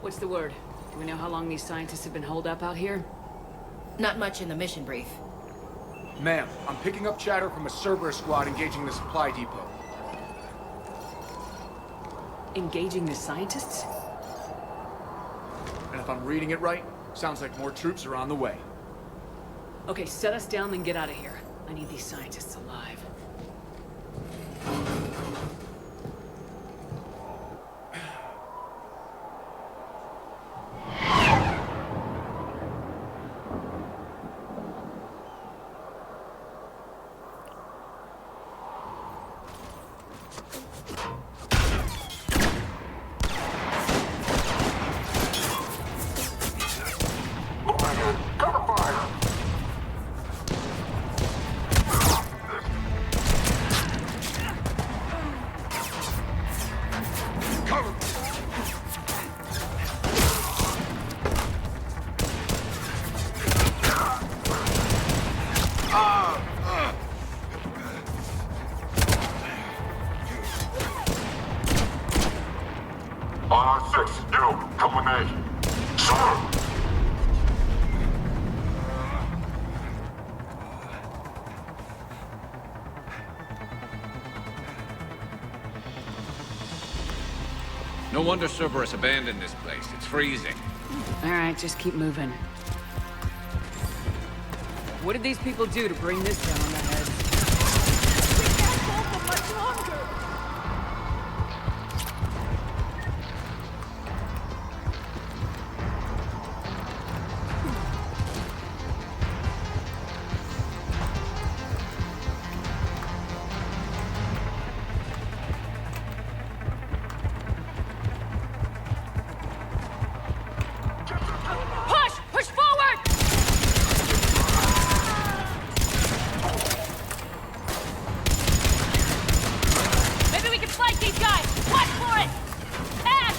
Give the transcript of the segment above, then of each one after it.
What's the word? Do we know how long these scientists have been holed up out here? Not much in the mission brief. Ma'am, I'm picking up chatter from a Cerberus squad engaging the supply depot. Engaging the scientists? And if I'm reading it right, sounds like more troops are on the way. Okay, set us down, then get out of here. I need these scientists alive. R6, you, come with me. Sir! No wonder Cerberus abandoned this place. It's freezing. Alright, just keep moving. What did these people do to bring this down on the head? We can't hold them much longer! Push! Push forward! Maybe we can flank these guys! Watch for it! Ash!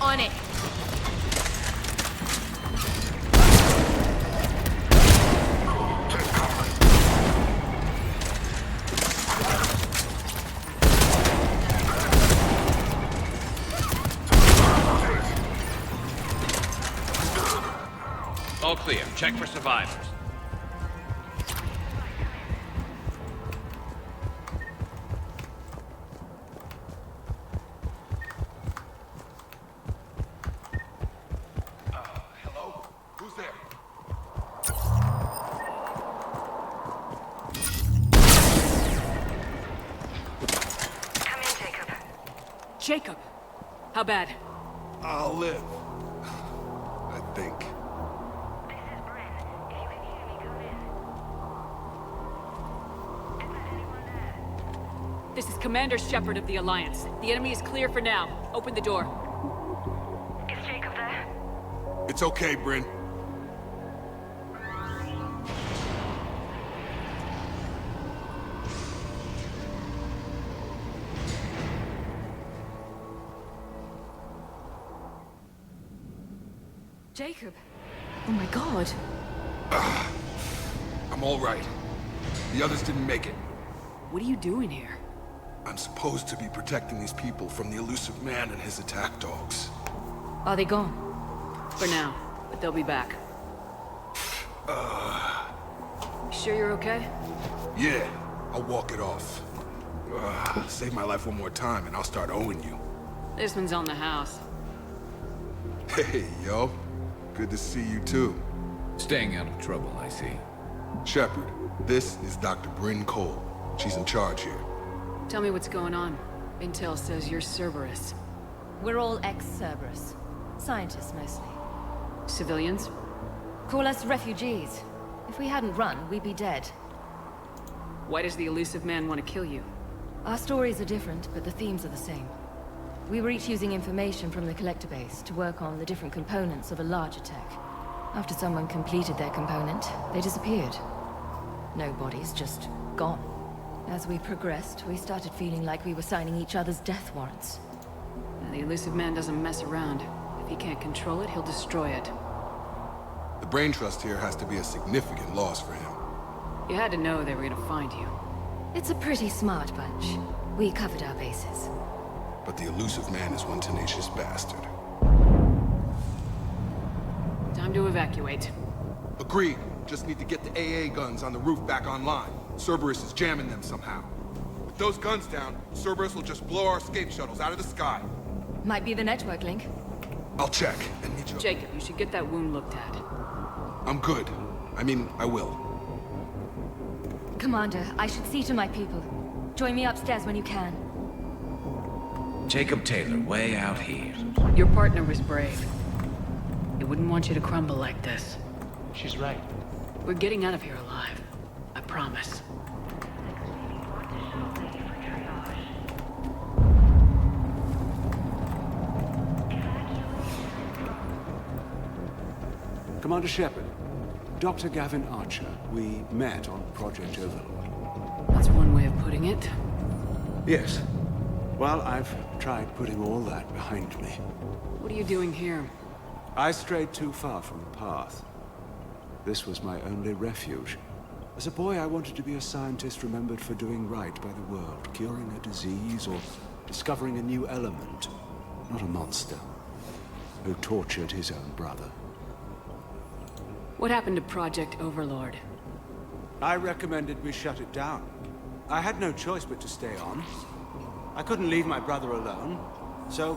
On it. All clear. Check for survivors. Hello? Who's there? Come in, Jacob. Jacob! How bad? I'll live. I think. This is Bryn. If you can hear me, come in. Is there anyone there? This is Commander Shepard of the Alliance. The enemy is clear for now. Open the door. Is Jacob there? It's okay, Bryn. Jacob! Oh my god. I'm all right. The others didn't make it. What are you doing here? I'm supposed to be protecting these people from the elusive man and his attack dogs. Are they gone? For now, but they'll be back. Sure you're okay? Yeah, I'll walk it off. Save my life one more time and I'll start owing you. This one's on the house. Hey, yo. Good to see you too. Staying out of trouble, I see. Shepard, this is Dr. Bryn Cole. She's in charge here. Tell me what's going on. Intel says you're Cerberus. We're all ex-Cerberus. Scientists, mostly. Civilians? Call us refugees. If we hadn't run, we'd be dead. Why does the elusive man want to kill you? Our stories are different, but the themes are the same. We were each using information from the Collector base to work on the different components of a larger tech. After someone completed their component, they disappeared. No bodies, just gone. As we progressed, we started feeling like we were signing each other's death warrants. The elusive man doesn't mess around. If he can't control it, he'll destroy it. The brain trust here has to be a significant loss for him. You had to know they were gonna find you. It's a pretty smart bunch. We covered our bases. But the elusive man is one tenacious bastard. Time to evacuate. Agreed. Just need to get the AA guns on the roof back online. Cerberus is jamming them somehow. With those guns down, Cerberus will just blow our escape shuttles out of the sky. Might be the network link. I'll check and meet you. Jacob, you should get that wound looked at. I'm good. I mean, I will. Commander, I should see to my people. Join me upstairs when you can. Jacob Taylor, way out here. Your partner was brave. He wouldn't want you to crumble like this. She's right. We're getting out of here alive. I promise. Commander Shepard, Dr. Gavin Archer, we met on Project Overlord. That's one way of putting it. Yes. Well, I've tried putting all that behind me. What are you doing here? I strayed too far from the path. This was my only refuge. As a boy, I wanted to be a scientist remembered for doing right by the world, curing a disease or discovering a new element. Not a monster who tortured his own brother. What happened to Project Overlord? I recommended we shut it down. I had no choice but to stay on. I couldn't leave my brother alone, so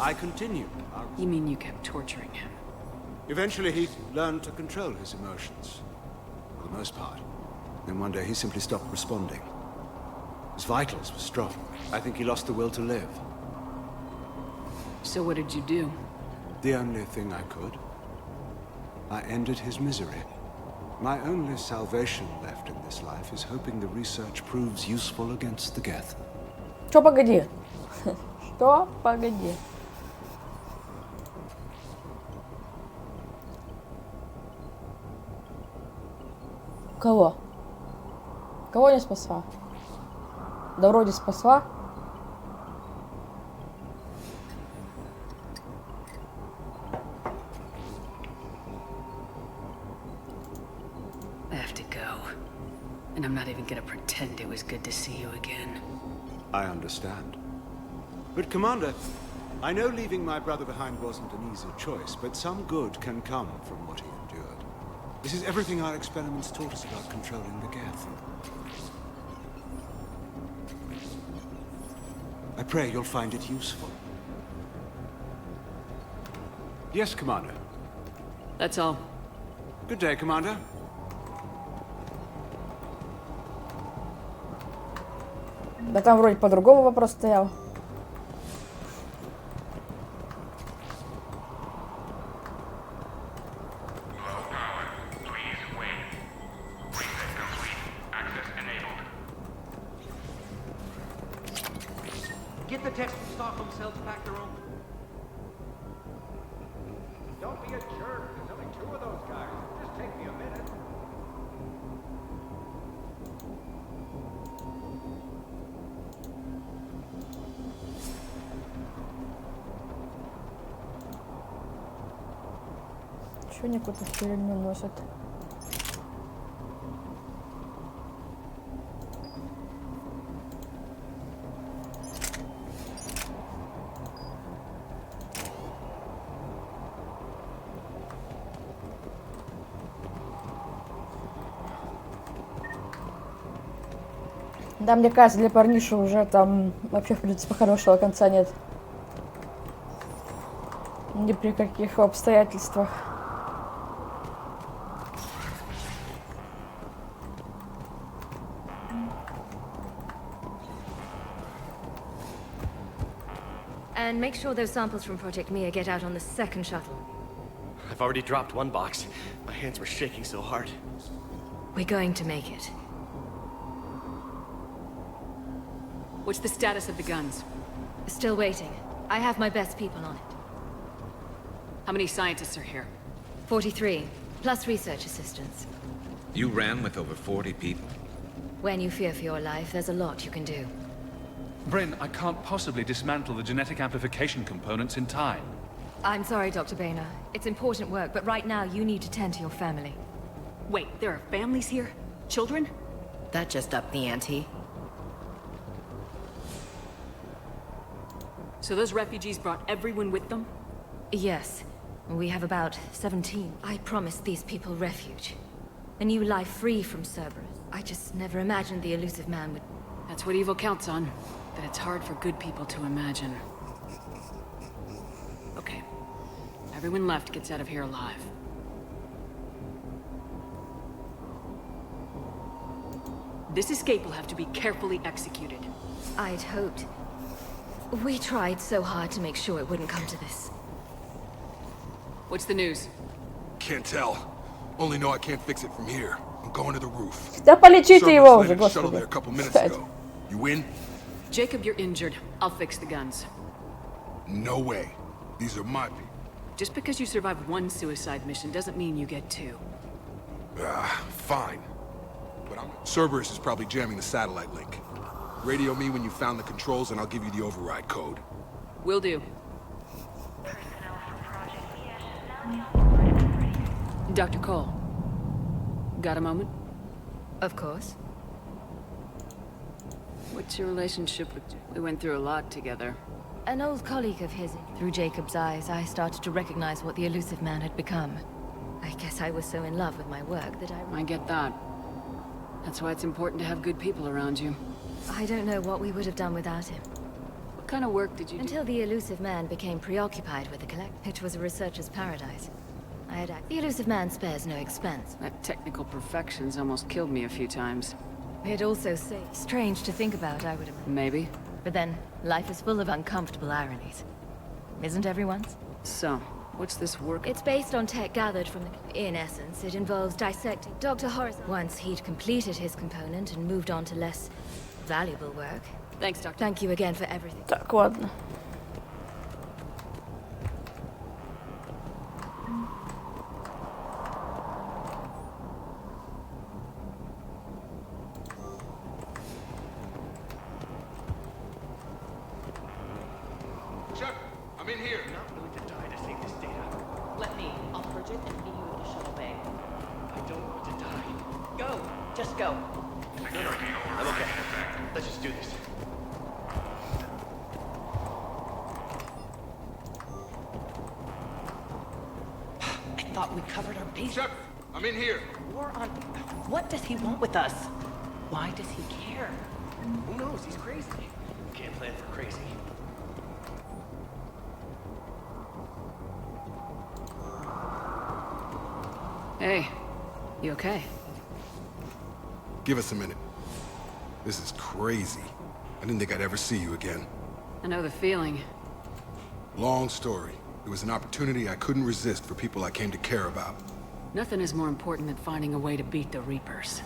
I continued. You mean you kept torturing him? Eventually, he learned to control his emotions, for the most part. Then one day, he simply stopped responding. His vitals were strong. I think he lost the will to live. So what did you do? The only thing I could. I ended his misery. My only salvation left in this life is hoping the research proves useful against the Geth. Что, погоди? Что, погоди? Кого? Кого не спасла? Да вроде спасла. I have to go. And I'm not even gonna pretend it was good to see you again. I understand. But Commander, I know leaving my brother behind wasn't an easy choice, but some good can come from what he endured. This is everything our experiments taught us about controlling the Geth. I pray you'll find it useful. Yes, Commander. That's all. Good day, Commander. Да там вроде по-другому вопрос стоял. Get the text from Stockholm cells back their own. Don't be a jerk. There's only two of those guys. Just take me a minute. Чего они какую-то херню носят? Да, мне кажется, для парниши уже там вообще, в принципе, хорошего конца нет. Ни при каких обстоятельствах. And make sure those samples from Project Mia get out on the second shuttle. I've already dropped one box. My hands were shaking so hard. We're going to make it. What's the status of the guns? Still waiting. I have my best people on it. How many scientists are here? 43, plus research assistants. You ran with over 40 people? When you fear for your life, there's a lot you can do. Bryn, I can't possibly dismantle the genetic amplification components in time. I'm sorry, Dr. Boehner. It's important work, but right now you need to tend to your family. Wait, there are families here? Children? That just upped the ante. So those refugees brought everyone with them? Yes. We have about 17. I promised these people refuge. A new life free from Cerberus. I just never imagined the elusive man would... That's what evil counts on. That it's hard for good people to imagine. Okay. Everyone left gets out of here alive. This escape will have to be carefully executed. I'd hoped. We tried so hard to make sure it wouldn't come to this. What's the news? Can't tell. Only know I can't fix it from here. I'm going to the roof. Да полечите его уже, Cerberus landed a shuttle there господи. a couple minutes Кстати. ago. You win? Jacob, you're injured. I'll fix the guns. No way. These are my people. Just because you survived one suicide mission doesn't mean you get two. Fine. But Cerberus is probably jamming the satellite link. Radio me when you found the controls and I'll give you the override code. Will do. Personnel from Project Mia should now be on board and ready. Dr. Cole. Got a moment? Of course. What's your relationship with... We went through a lot together. An old colleague of his. Through Jacob's eyes, I started to recognize what the elusive man had become. I guess I was so in love with my work that I get that. That's why it's important to have good people around you. I don't know what we would have done without him. What kind of work did you do? Until the elusive man became preoccupied with the collect. It was a researcher's paradise. The elusive man spares no expense. That technical perfection's almost killed me a few times. It also seems strange to think about, I would imagine. Maybe. But then, life is full of uncomfortable ironies. Isn't everyone's? So, what's this work? It's based on tech gathered from the... In essence, it involves dissecting Dr. Horizon. Once he'd completed his component and moved on to less valuable work. Thanks, Doctor. Thank you again for everything. Так, ладно. Shepard, I'm in here. I'm not willing to die to save this data. Let me. I'll purge it and meet you at the shuttle bay. I don't want to die. Go! Just go. No, I'm okay. Let's just do this. I thought we covered our bases. Shepard, I'm in here. War on... What does he want with us? Why does he care? Who knows? He's crazy. You can't plan for crazy. Hey, you okay? Give us a minute. This is crazy. I didn't think I'd ever see you again. I know the feeling. Long story. It was an opportunity I couldn't resist for people I came to care about. Nothing is more important than finding a way to beat the Reapers.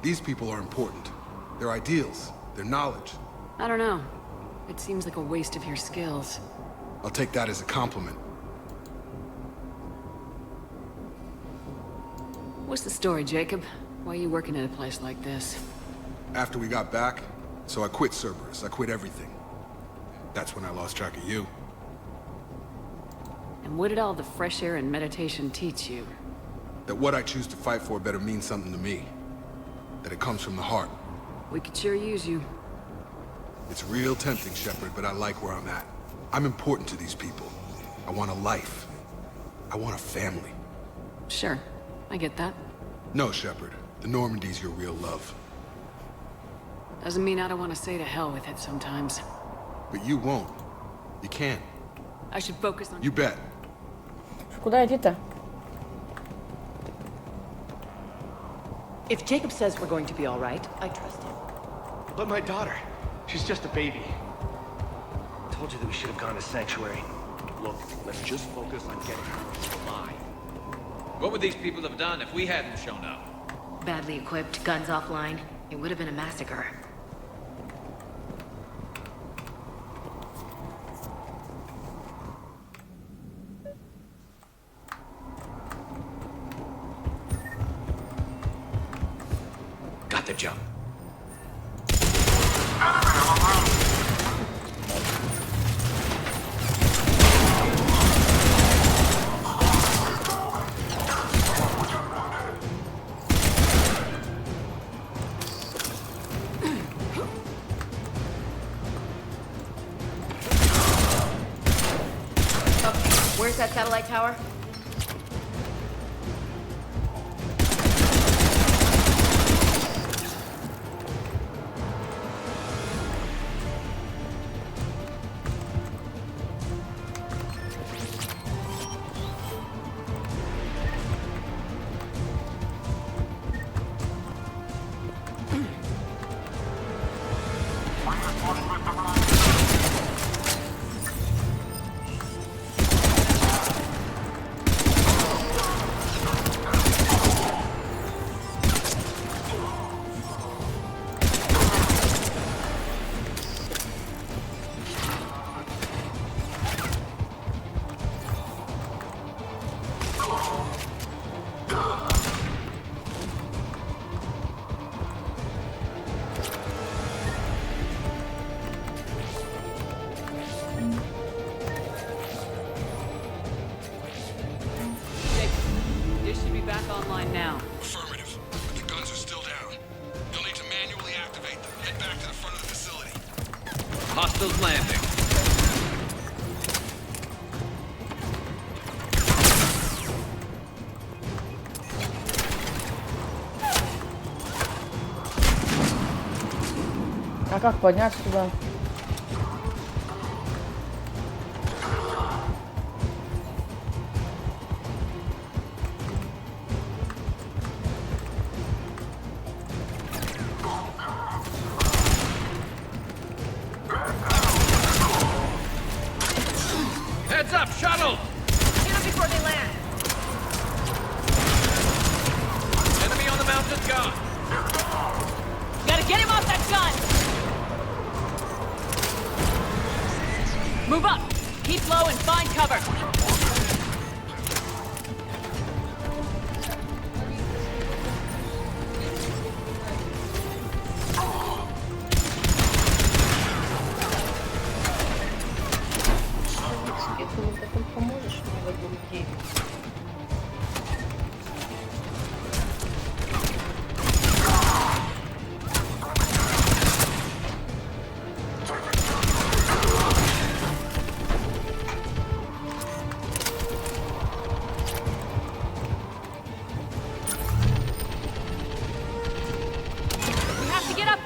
These people are important. Their ideals, their knowledge. I don't know. It seems like a waste of your skills. I'll take that as a compliment. What's the story, Jacob? Why are you working at a place like this? After we got back, so I quit Cerberus. I quit everything. That's when I lost track of you. And what did all the fresh air and meditation teach you? That what I choose to fight for better means something to me. That it comes from the heart. We could sure use you. It's real tempting, Shepard, but I like where I'm at. I'm important to these people. I want a life. I want a family. Sure, I get that. No, Shepard. The Normandy's your real love. Doesn't mean I don't want to say to hell with it sometimes. But you won't. You can't. I should focus on... You bet. Куда идти-то? If Jacob says we're going to be all right, I trust him. But my daughter, she's just a baby. told you that we should have gone to Sanctuary. Look, let's just focus on getting her alive. What would these people have done if we hadn't shown up? Badly equipped, guns offline. It would have been a massacre. Got the jump. Where's that satellite tower? Back online now. Affirmative. But the guns are still down. You'll need to manually activate them. Head back to the front of the facility. Hostiles landing. А как подняться туда? Heads up, shuttle! Get them before they land. Enemy on the mountain gun. Gotta get him off that gun! Move up! Keep low and find cover!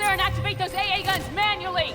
And activate those AA guns manually!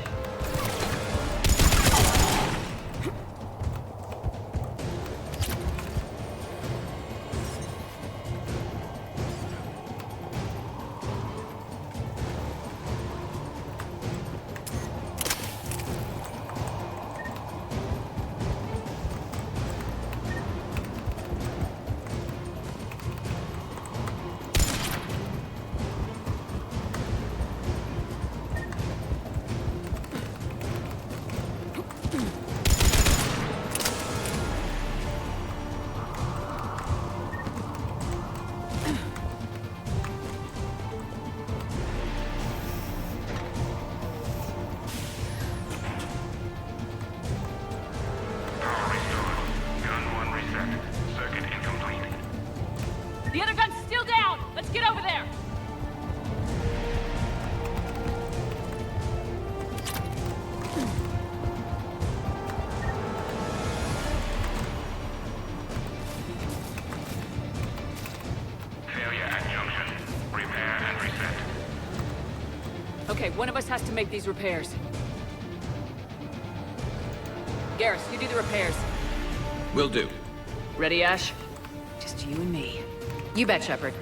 The other gun's still down! Let's get over there! Failure at junction. Repair and reset. Okay, one of us has to make these repairs. Garrus, you do the repairs. Will do. Ready, Ash? Just you and me. You bet, Shepard.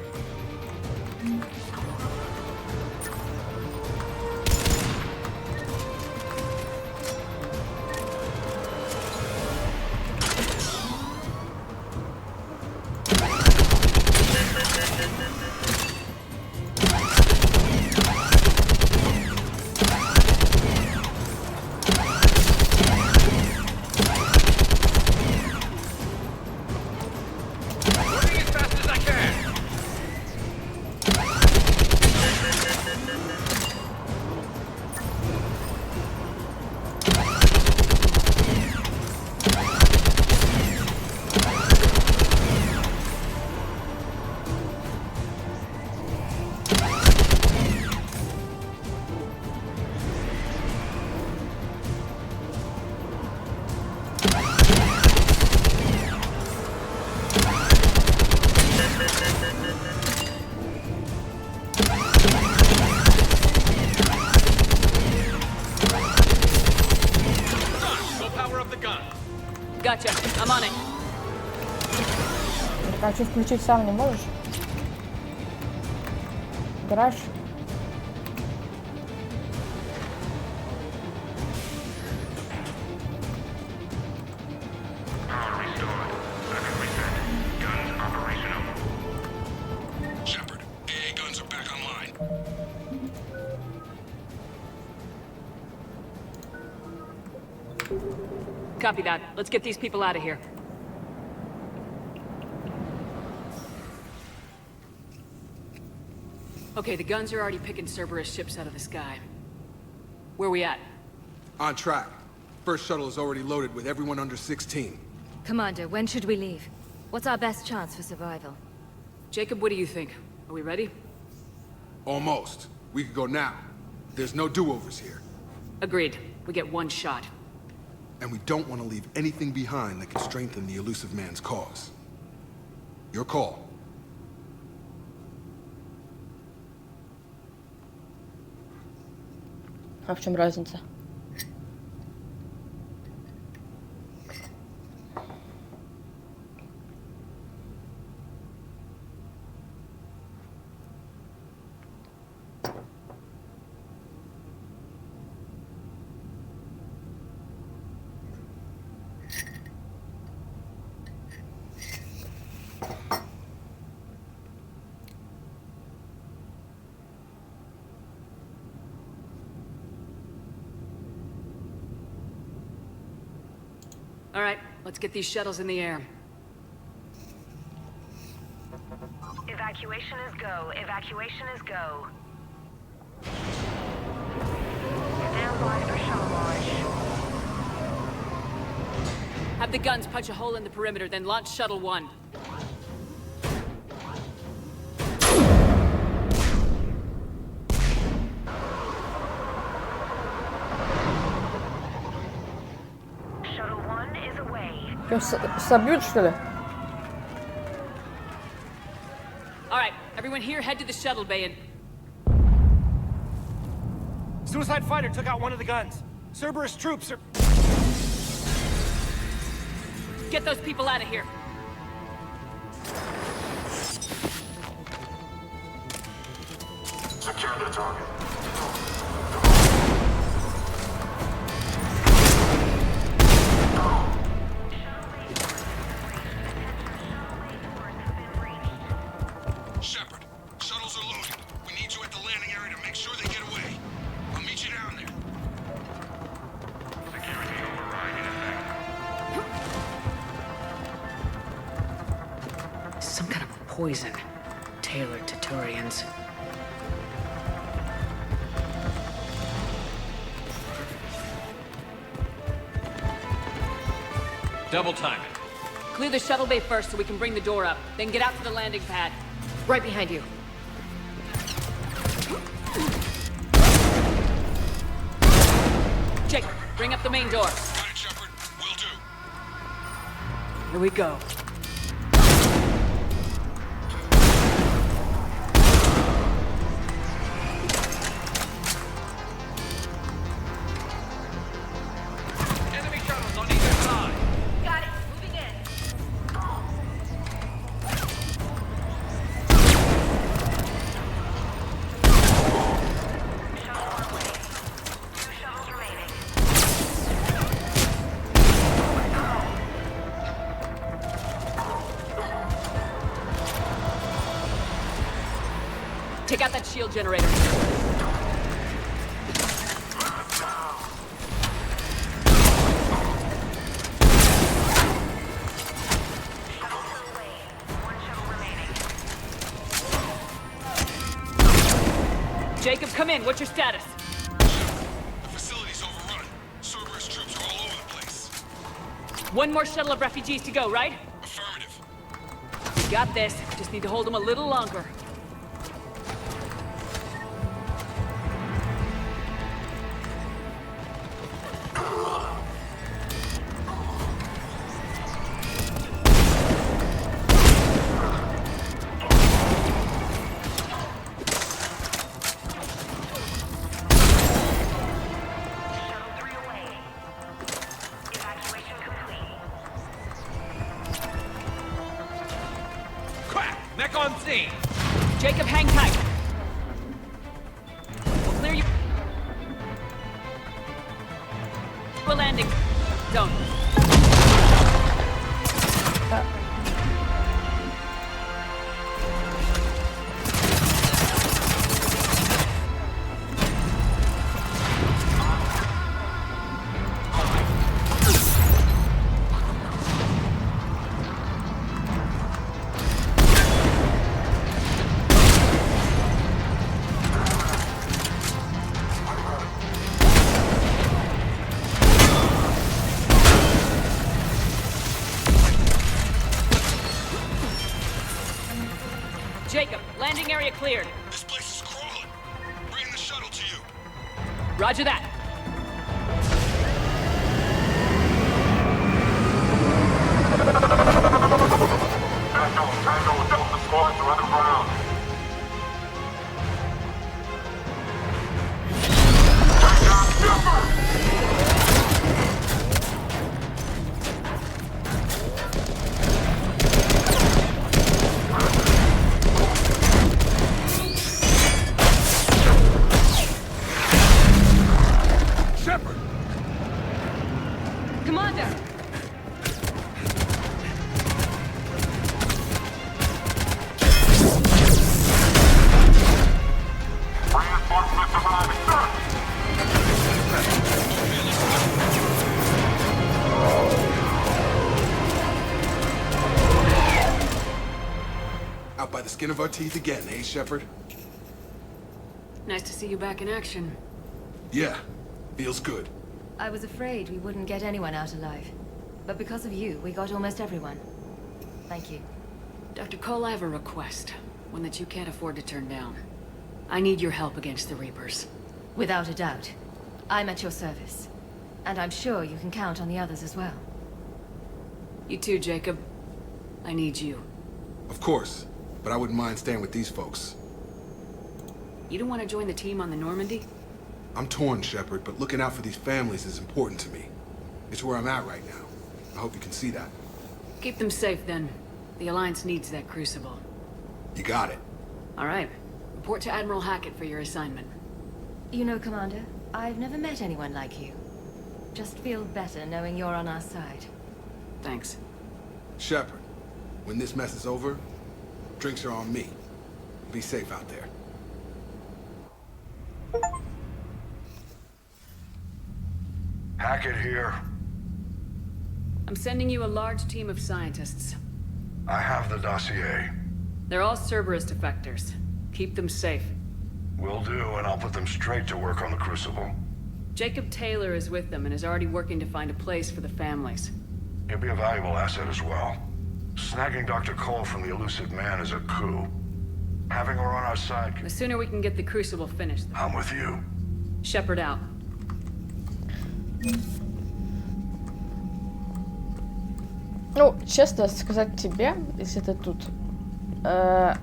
Так, а что включить сам не можешь? Гараж? Shepard, AA guns are back online. Copy that. Let's get these people out of here. Okay, the guns are already picking Cerberus ships out of the sky. Where we at? On track. First shuttle is already loaded with everyone under 16. Commander, when should we leave? What's our best chance for survival? Jacob, what do you think? Are we ready? Almost. We could go now. There's no do-overs here. Agreed. We get one shot. And we don't want to leave anything behind that could strengthen the elusive man's cause. Your call. А в чем разница? All right, let's get these shuttles in the air. Evacuation is go. Evacuation is go. Stand by for shuttle launch. Have the guns punch a hole in the perimeter, then launch Shuttle 1. Shuttle 1 is away. Что, собьют, что ли? All right, everyone here, head to the shuttle bay and... Suicide fighter took out one of the guns. Cerberus troops are... Get those people out of here. Secure the target. Shepard, shuttles are loaded. We need you at the landing area to make sure they get away. I'll meet you down there. Security override in effect. Some kind of poison tailored to Turians. Double time it. Clear the shuttle bay first so we can bring the door up. Then get out to the landing pad. Right behind you. Jake, bring up the main door. Got it, Shepard. Will do. Here we go. Enemy shuttles on either side. Got it. Moving in. Shuttle on way. 2 shuttles remaining. Take out that shield generator. Shuttles away. 1 shuttle remaining. Jacob, come in. What's your status? The facility's overrun. Cerberus troops are all over the place. One more shuttle of refugees to go, right? Affirmative. We got this. Just need to hold them a little longer. Shuttle 3 away. Evacuation complete. Mech on scene. Jacob, hang tight. We'll clear you. We're landing. Zone. Jacob, landing area cleared. This place is crawling. Bringing the shuttle to you. Roger that. Tango, Delta squads are underground. Take down Shepard! Shepard! Commander! Reinforcements arriving, sir! Out by the skin of our teeth again, eh, Shepard? Nice to see you back in action. Yeah, feels good. I was afraid we wouldn't get anyone out alive. But because of you, we got almost everyone. Thank you. Dr. Cole, I have a request. One that you can't afford to turn down. I need your help against the Reapers. Without a doubt. I'm at your service. And I'm sure you can count on the others as well. You too, Jacob. I need you. Of course, but I wouldn't mind staying with these folks. You don't want to join the team on the Normandy? I'm torn, Shepard, but looking out for these families is important to me. It's where I'm at right now. I hope you can see that. Keep them safe, then. The Alliance needs that Crucible. You got it. All right. Report to Admiral Hackett for your assignment. You know, Commander, I've never met anyone like you. Just feel better knowing you're on our side. Thanks. Shepard, when this mess is over, drinks are on me. Be safe out there. Hackett here. I'm sending you a large team of scientists. I have the dossier. They're all Cerberus defectors. Keep them safe. Will do, and I'll put them straight to work on the Crucible. Jacob Taylor is with them and is already working to find a place for the families. He'll be a valuable asset as well. Snagging Dr. Cole from the Elusive Man is a coup. Having her on our side... The sooner we can get the Crucible finished. I'm with you. Shepard out. Ну, честно сказать тебе, если ты тут, я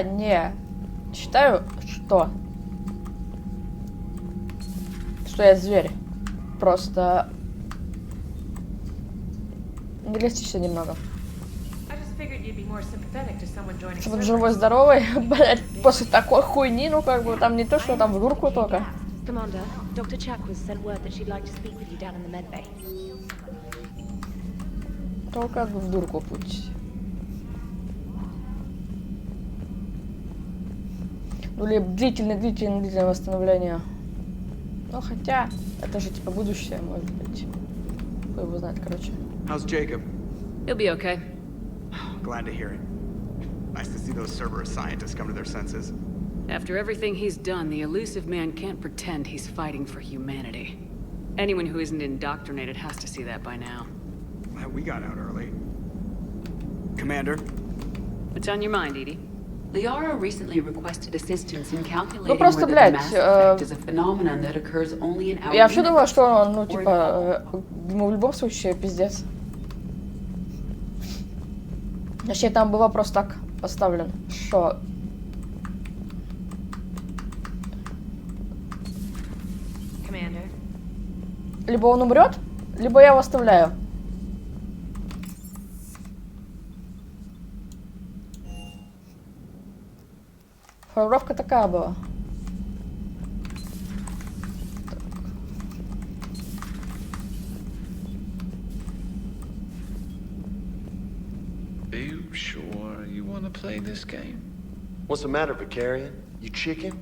не считаю, что я зверь. Просто реалистично немного. Чтобы живой-здоровый, блять, после такой хуйни, ну как бы там не то, что там в дурку только. Commander, Dr. Chakwas sent word that she'd like to speak with you down in the medbay. Только в дурку путь. Ну, или длительное восстановление. Ну, хотя, это же типа будущее, может быть. Кто его знает, короче. How's Jacob? He'll be okay. Glad to hear it. Nice to see those Cerberus scientists come to their senses. After everything he's done, the Elusive Man can't pretend he's fighting for humanity. Anyone who isn't indoctrinated has to see that by now. We got out early. Commander? What's on your mind, Edie? Liara recently requested assistance in Ну calculating просто, whether the блядь, mass effect is a phenomenon that occurs only in our я вообще думала, universe. что он, ну, типа, ему в любом случае пиздец. Вообще там был вопрос так поставлен, что... Commander. Либо он умрет, либо я его оставляю. Формулировка такая была. Are you sure you want to play this game? What's the matter, Vicarian? You chicken?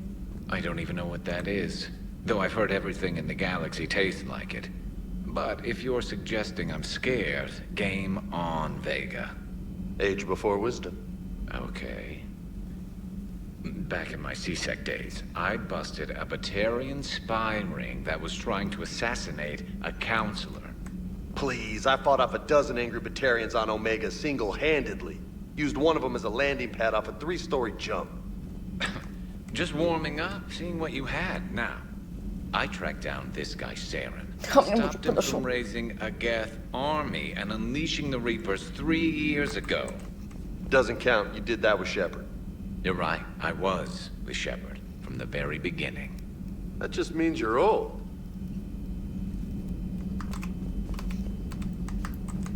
I don't even know what that is, though I've heard everything in the galaxy tastes like it. But if you're suggesting I'm scared, game on, Vega. Age before wisdom. Okay. Back in my C-Sec days, I busted a Batarian spy ring that was trying to assassinate a counselor. Please, I fought off a dozen angry Batarians on Omega single-handedly. Used one of them as a landing pad off a 3-story jump. Just warming up, seeing what you had. Now, I tracked down this guy, Saren. Stopped him from raising a Geth army and unleashing the Reapers 3 years ago. Doesn't count. You did that with Shepard. You're right. I was with Shepard from the very beginning. That just means you're old.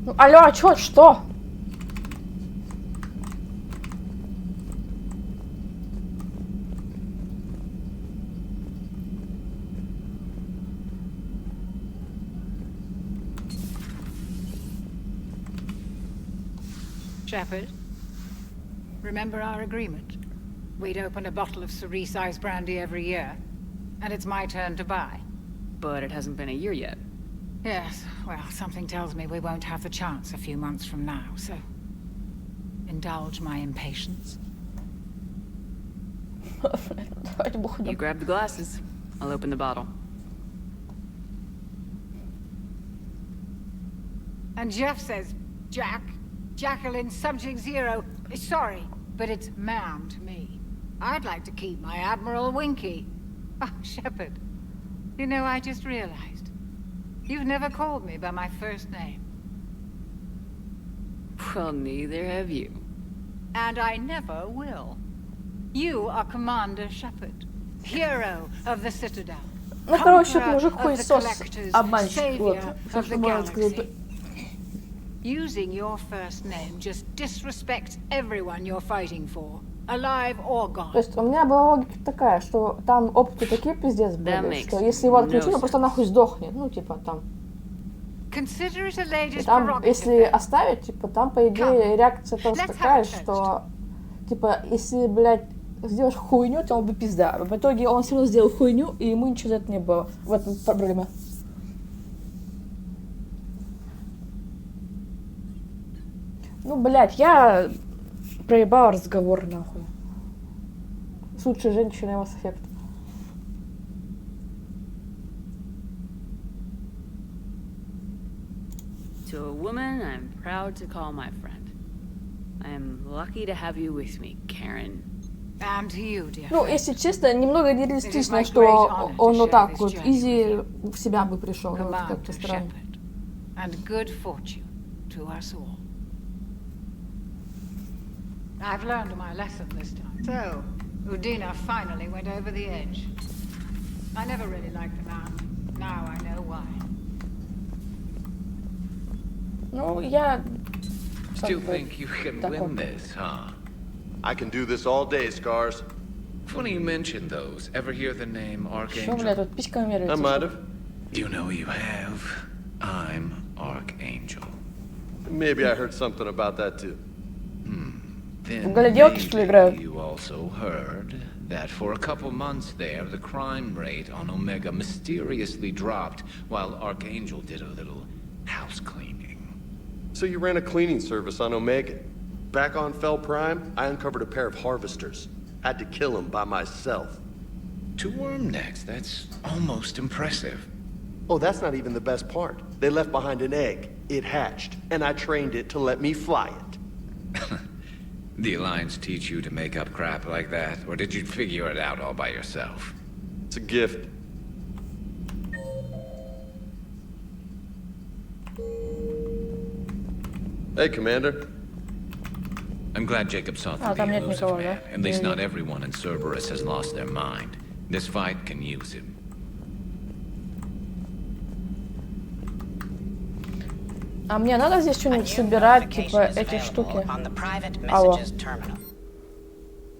Ну, алло, а чё, что? Shepard, remember our agreement? We'd open a bottle of cerise-sized brandy every year, and it's my turn to buy. But it hasn't been a year yet. Yes, well, something tells me we won't have the chance a few months from now, so indulge my impatience. You grab the glasses. I'll open the bottle. And Jeff says, Jacqueline Subject Zero is sorry, but it's ma'am to me. I'd like to keep my Admiral Winky. Oh, Shepard, you know, I just realized. You've never called me by my first name. Well, neither have you. And I never will. You are Commander Shepard, hero of the Citadel. Ну, короче, мужик хуесос, обманщик, вот. Все, что можно сказать. Using your first name just disrespects everyone you're fighting for, alive or gone. То есть у меня была логика такая, что там опыты такие пиздец были, что если его отключить, он просто нахуй сдохнет. Ну, типа, там. Там, если оставить, типа, там, по идее, реакция тоже такая, что, типа, если, блядь, сделаешь хуйню, то он бы пизда. В итоге он все равно сделал хуйню, и ему ничего за это не было. В этом проблема. Ну, блядь, я проебала разговор, нахуй. С лучшей женщиной Mass Effect. To a woman I'm proud to call my friend. I am lucky to have you with me, Karen. And to you, dear. Ну, если честно, немного нереалистично, что он вот так вот изи в себя бы пришел. Ну, это как-то странно. And good fortune to us all. I've learned my lesson this time. So, Udina finally went over the edge. I never really liked the man. Now I know why. Ну, я... Still think you can win this, huh? I can do this all day, Scars. Funny you mentioned those. Ever hear the name Archangel? Что, блядь, тут письками меряется? I might have. You know you have. I'm Archangel. Maybe I heard something about that too. Then maybe you also heard that for a couple months there, the crime rate on Omega mysteriously dropped while Archangel did a little house cleaning. So you ran a cleaning service on Omega. Back on Fel Prime, I uncovered a pair of harvesters. Had to kill them by myself. 2 worm necks, that's almost impressive. Oh, that's not even the best part. They left behind an egg. It hatched, and I trained it to let me fly it. The Alliance teach you to make up crap like that, or did you figure it out all by yourself? It's a gift. Hey, Commander. I'm glad Jacob saw through the elusive man. At least not everyone in Cerberus has lost their mind. This fight can use him. А мне надо здесь что-нибудь собирать, типа, эти штуки? Алло.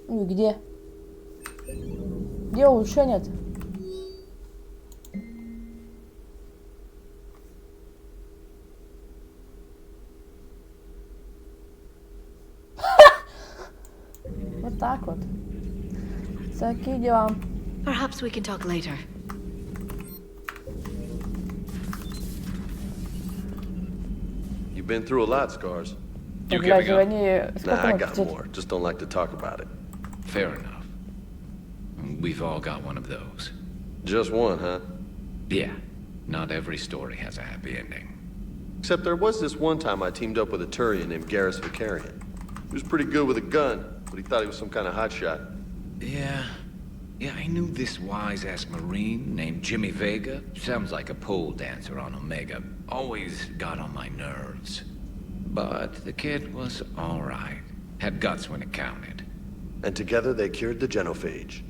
Ну, где? Где улучшение-то? Вот так вот. Такие дела. Perhaps we can talk later. You've been through a lot, Scars. You giving up? Nah, I got more. Just don't like to talk about it. Fair enough. We've all got one of those. Just one, huh? Yeah. Not every story has a happy ending. Except there was this one time I teamed up with a Turian named Garrus Vicarian. He was pretty good with a gun, but he thought he was some kind of hotshot. Yeah, I knew this wise-ass Marine named Jimmy Vega. Sounds like a pole dancer on Omega. Always got on my nerves. But the kid was all right. Had guts when it counted. And together they cured the genophage.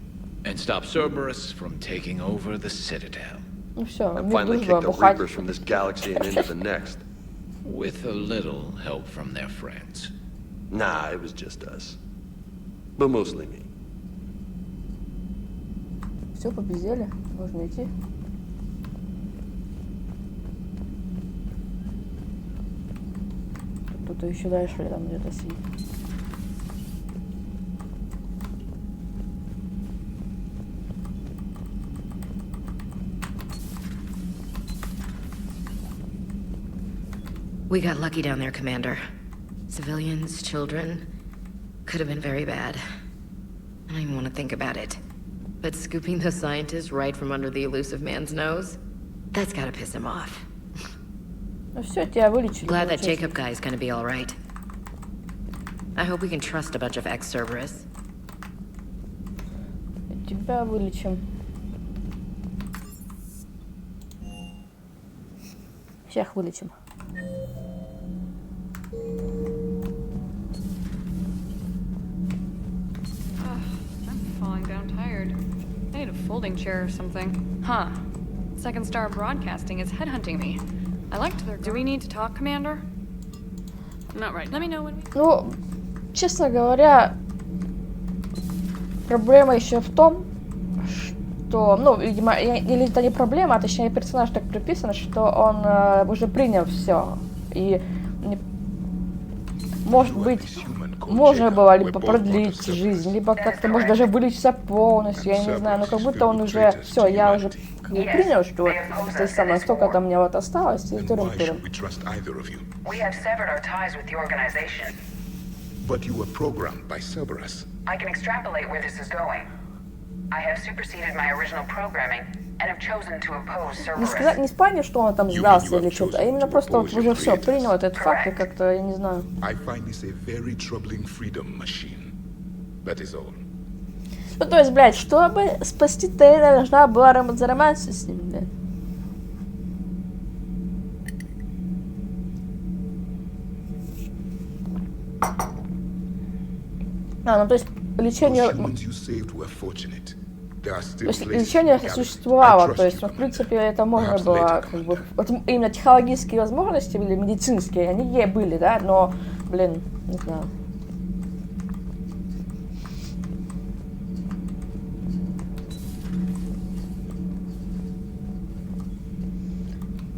And stopped Cerberus from taking over the Citadel. Ну все, and finally kicked the Reapers from this galaxy and into the next. With a little help from their friends. Nah, it was just us. But mostly me. Все, победили. Можно идти. Кто-то еще дальше или там где-то сидит. We got lucky down there, Commander. Civilians, children, could have been very bad. I don't even want to think about it. But scooping those scientists right from under the elusive man's nose, that's gotta piss him off. Ну все, тебя вылечили. Glad that Jacob guy is gonna be all right. I hope we can trust a bunch of ex-Cerberus. Тебя вылечим. Всех вылечим. Falling down tired. I need a folding chair or something. Huh. Second Star Broadcasting is headhunting me. I liked their... Do we need to talk, Commander? Not right. Let me know when we... Ну, честно говоря, проблема еще в том, что, ну, видимо, или это не проблема, а точнее персонаж так прописан, что он уже принял все. И, может быть, можно было либо продлить жизнь, либо как-то, может, даже вылечиться полностью, я не знаю, но как будто он уже, все, я уже как бы принял, что то есть самое, столько там мне вот осталось, и туром-туром. But you were programmed by Cerberus. I can extrapolate where this is going. I have superseded my original programming and have chosen to oppose Cerberus. Не спальня, что он там сдался или что-то, а именно просто вот уже все, принял этот факт, и как-то, я не знаю. I find this a very troubling freedom machine. That is all. Ну, то есть, блядь, чтобы спасти Тейна, должна была зароманситься с ним, блядь. А, ну то есть лечение... То есть лечение существовало, то есть, ну, в принципе, это можно было, как бы, вот именно технологические возможности или медицинские, они были, да, но, блин, не знаю.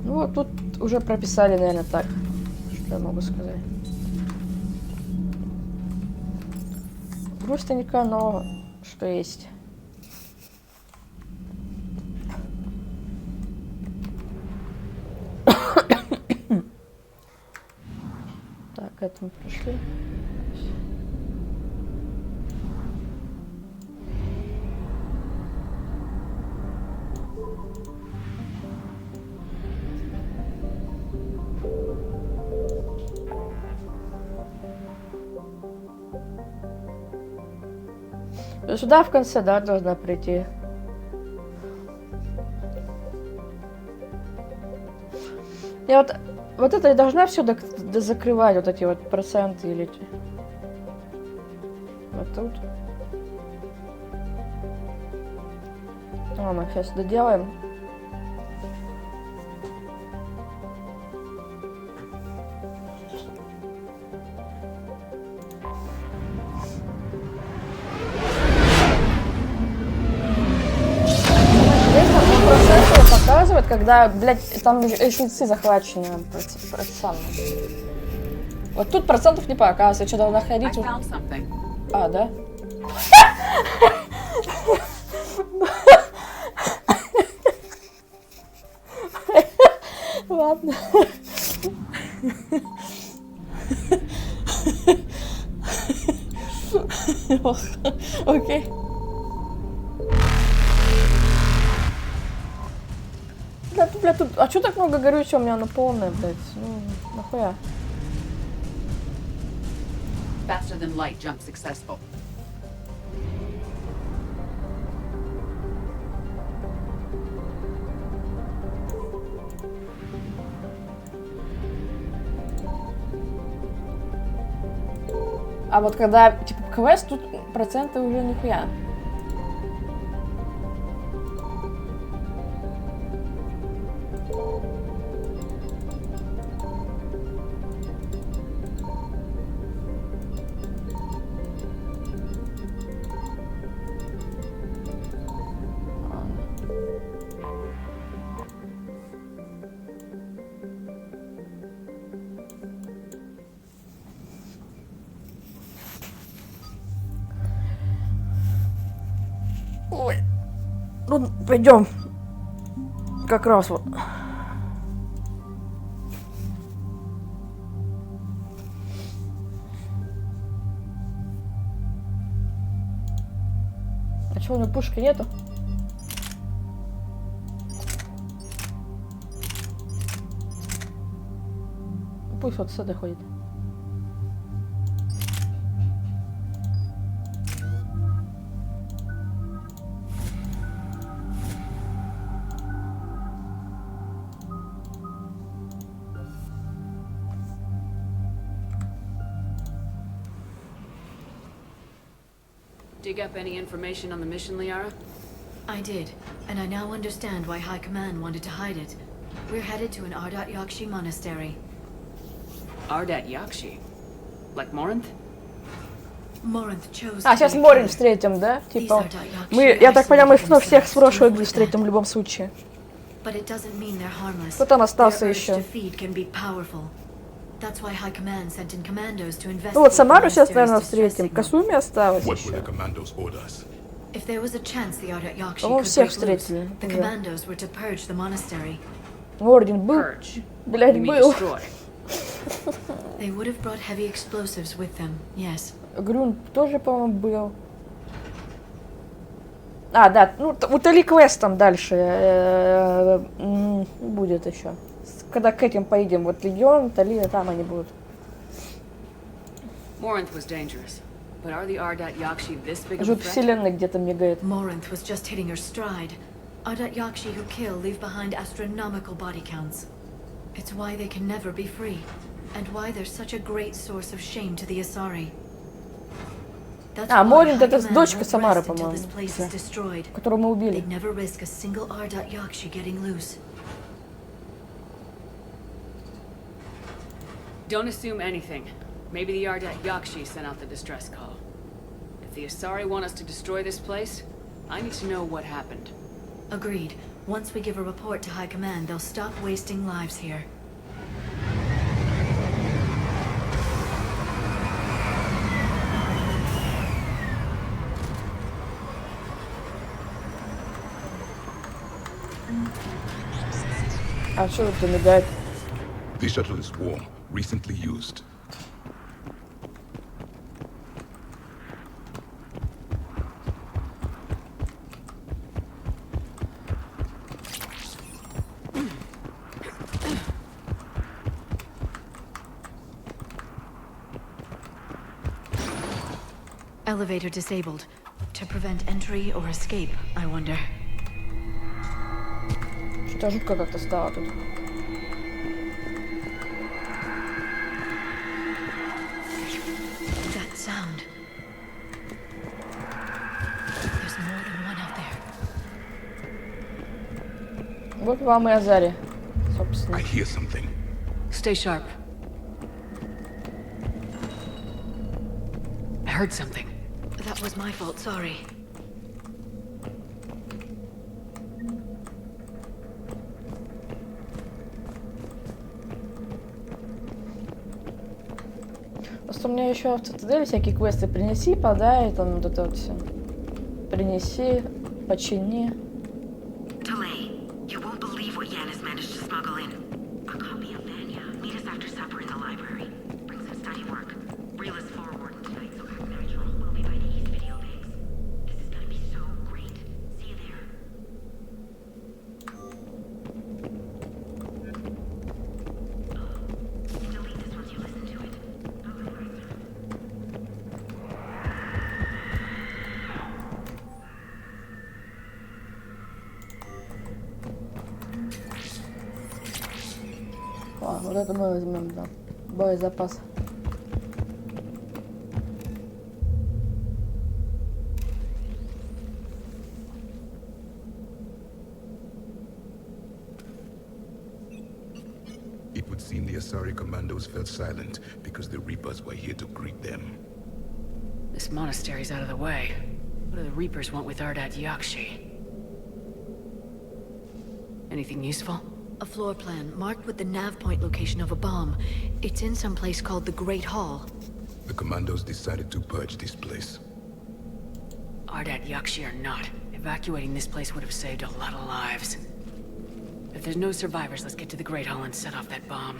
Ну, вот тут уже прописали, наверное, так, что я могу сказать. Грустненько, но что есть. Так, это мы пришли. Сюда в конце, да, должна прийти. Я вот это я должна все закрывать, вот эти вот проценты или... Вот тут. Ладно, сейчас доделаем. когда, блядь, там жильцы захвачены. Вот тут процентов не показывается, что-то находить. А, да? Ладно. Окей. Бля, тут... А чё так много горючего? У меня оно полное, блядь. Ну, нахуя? Faster than light jump successful. А вот когда, типа, квест, тут проценты уже нихуя. Ой. Ну, пойдем. Как раз вот. А чего у него пушки нету? Пусть вот сюда ходит. Dig up any information on the mission, Liara? I did, and I now understand why High Command wanted to hide it. We're headed to an Ardat Yakshi monastery. Ardat Yakshi? Like Morinth? Morinth chose. А, сейчас Морин встретим, да? Типа, мы, я так понимаю, мы всех с прошлой игры встретим в любом случае. Кто там остался еще? Ну вот Самару сейчас, наверное, встретим. Касуми осталось еще. По-моему, всех встретили. Орден был? Блядь, был. Грюн тоже, по-моему, был. А, да, ну, утоли квест там дальше будет еще. Когда к этим поедем, вот Легион, Талия, там они будут. Жут вселенной где-то мигает. Morinth was just hitting her stride. Ardat Yakshi who kill leave behind astronomical body counts. It's why they can never be free, and why they're such a great source of shame to the Asari. А, Морин это дочка Самары, по-моему, которую мы убили. Don't assume anything. Maybe the Ardat Yakshi sent out the distress call. If the Asari want us to destroy this place, I need to know what happened. Agreed. Once we give a report to High Command, they'll stop wasting lives here. А что это мигает? The shuttle is warm, recently used. Elevator disabled. To prevent entry or escape, I wonder. Что-то жутко как-то стало тут. That sound. There's more than one out there. Вот вам и Азари, собственно. I hear something. Stay sharp. I heard something. That was my fault, sorry. Просто у меня еще в Цитадели всякие квесты принеси, подай, там вот это вот все. Принеси, почини. Вот это мы возьмем, да. Боезапас. It would seem the Asari commandos fell silent because the Reapers were here to greet them. This monastery's out of the way. What do the Reapers want with Ardat Yakshi? Anything useful? A floor plan marked with the nav point location of a bomb. It's in some place called the Great Hall. The commandos decided to purge this place. Ardat Yakshi or not, evacuating this place would have saved a lot of lives. If there's no survivors, let's get to the Great Hall and set off that bomb.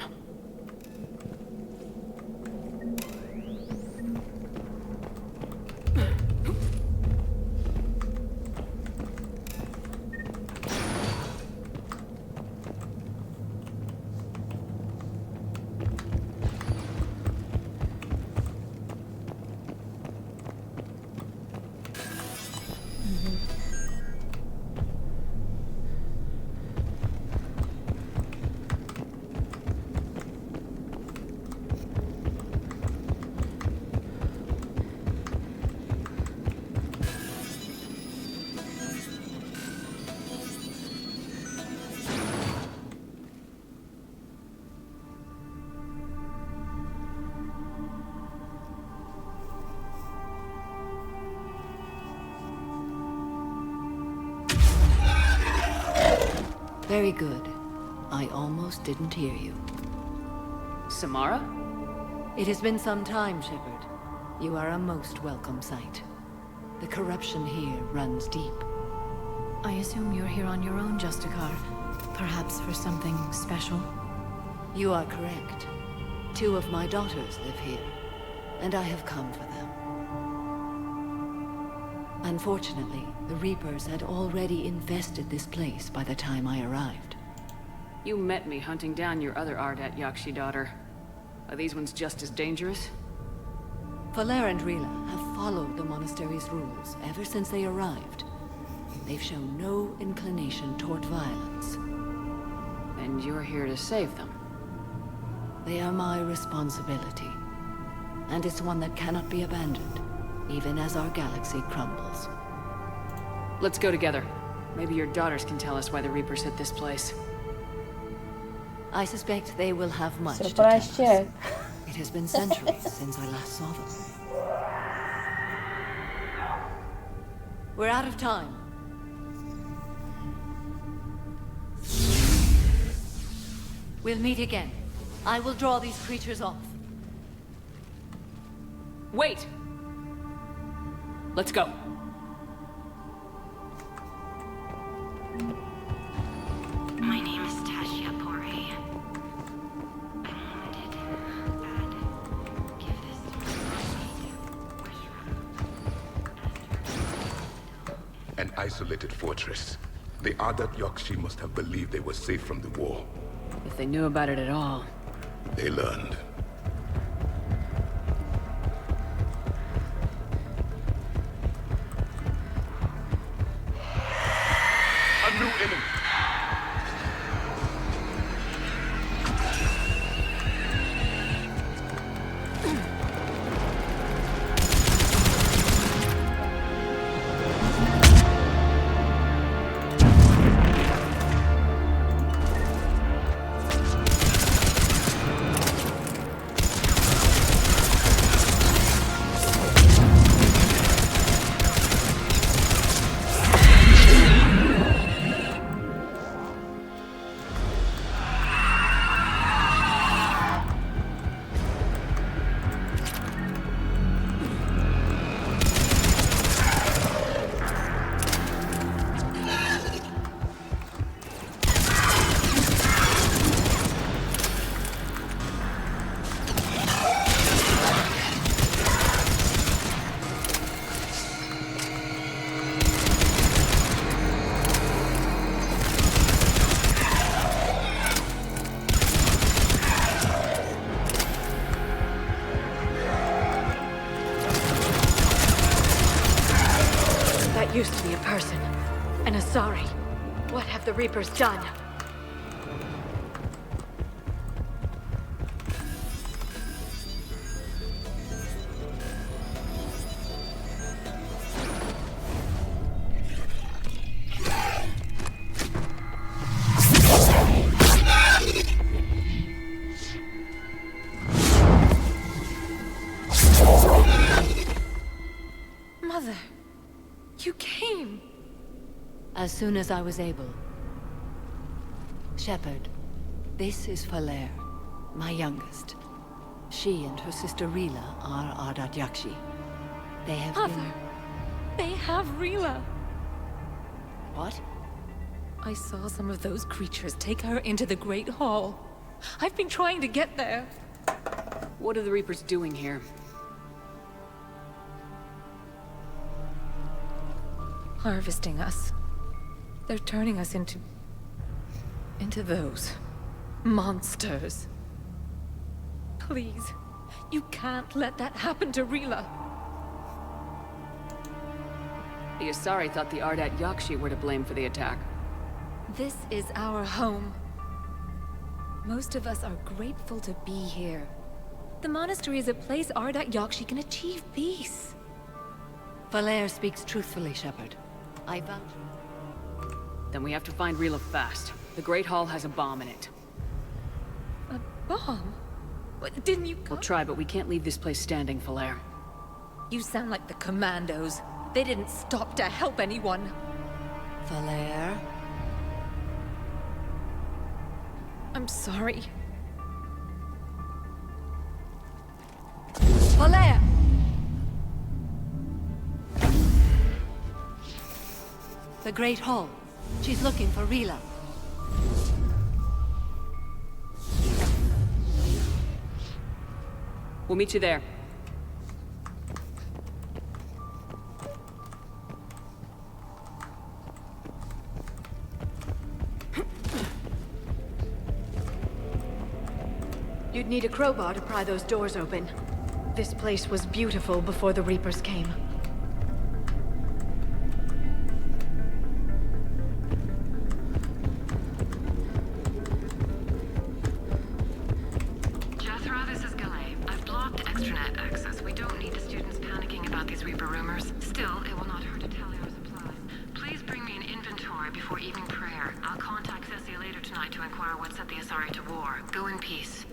Very good. I almost didn't hear you. Samara? It has been some time, Shepard. You are a most welcome sight. The corruption here runs deep. I assume you're here on your own, Justicar. Perhaps for something special? You are correct. 2 of my daughters live here, and I have come for them. Unfortunately, the Reapers had already infested this place by the time I arrived. You met me hunting down your other Ardat Yakshi daughter. Are these ones just as dangerous? Falere and Rila have followed the monastery's rules ever since they arrived. They've shown no inclination toward violence. And you're here to save them? They are my responsibility. And it's one that cannot be abandoned, even as our galaxy crumbles. Let's go together. Maybe your daughters can tell us why the Reapers hit this place. I suspect they will have much to Все tell us. прощай. It has been centuries since I last saw them. We're out of time. We'll meet again. I will draw these creatures off. Wait! Let's go. My name is Tasha Pore. I'm wounded. Bad. Give this to me. An isolated fortress. The Ardat Yakshi must have believed they were safe from the war. If they knew about it at all. They learned. A new enemy! Asari, what have the Reapers done? Mother, you came. As soon as I was able. Shepard, this is Falere, my youngest. She and her sister Rila are Ardat Yakshi. They have Mother, they have Rila. What? I saw some of those creatures take her into the Great Hall. I've been trying to get there. What are the Reapers doing here? Harvesting us. They're turning us into those monsters. Please, you can't let that happen to Rila. The Asari thought the Ardat Yakshi were to blame for the attack. This is our home. Most of us are grateful to be here. The monastery is a place Ardat Yakshi can achieve peace. Falere speaks truthfully, Shepard. I vouch. Then we have to find Rila fast. The Great Hall has a bomb in it. A bomb? What, didn't you come? We'll try, but we can't leave this place standing, Falere. You sound like the Commandos. They didn't stop to help anyone. Falere? I'm sorry. Falere! The Great Hall. She's looking for Rila. We'll meet you there. You'd need a crowbar to pry those doors open. This place was beautiful before the Reapers came. Jethro, this is Galay. I've blocked extranet access. We don't need the students panicking about these Reaper rumors. Still, it will not hurt to tally our supplies. Please bring me an inventory before evening prayer. I'll contact Cessia later tonight to inquire what set the Asari to war. Go in peace.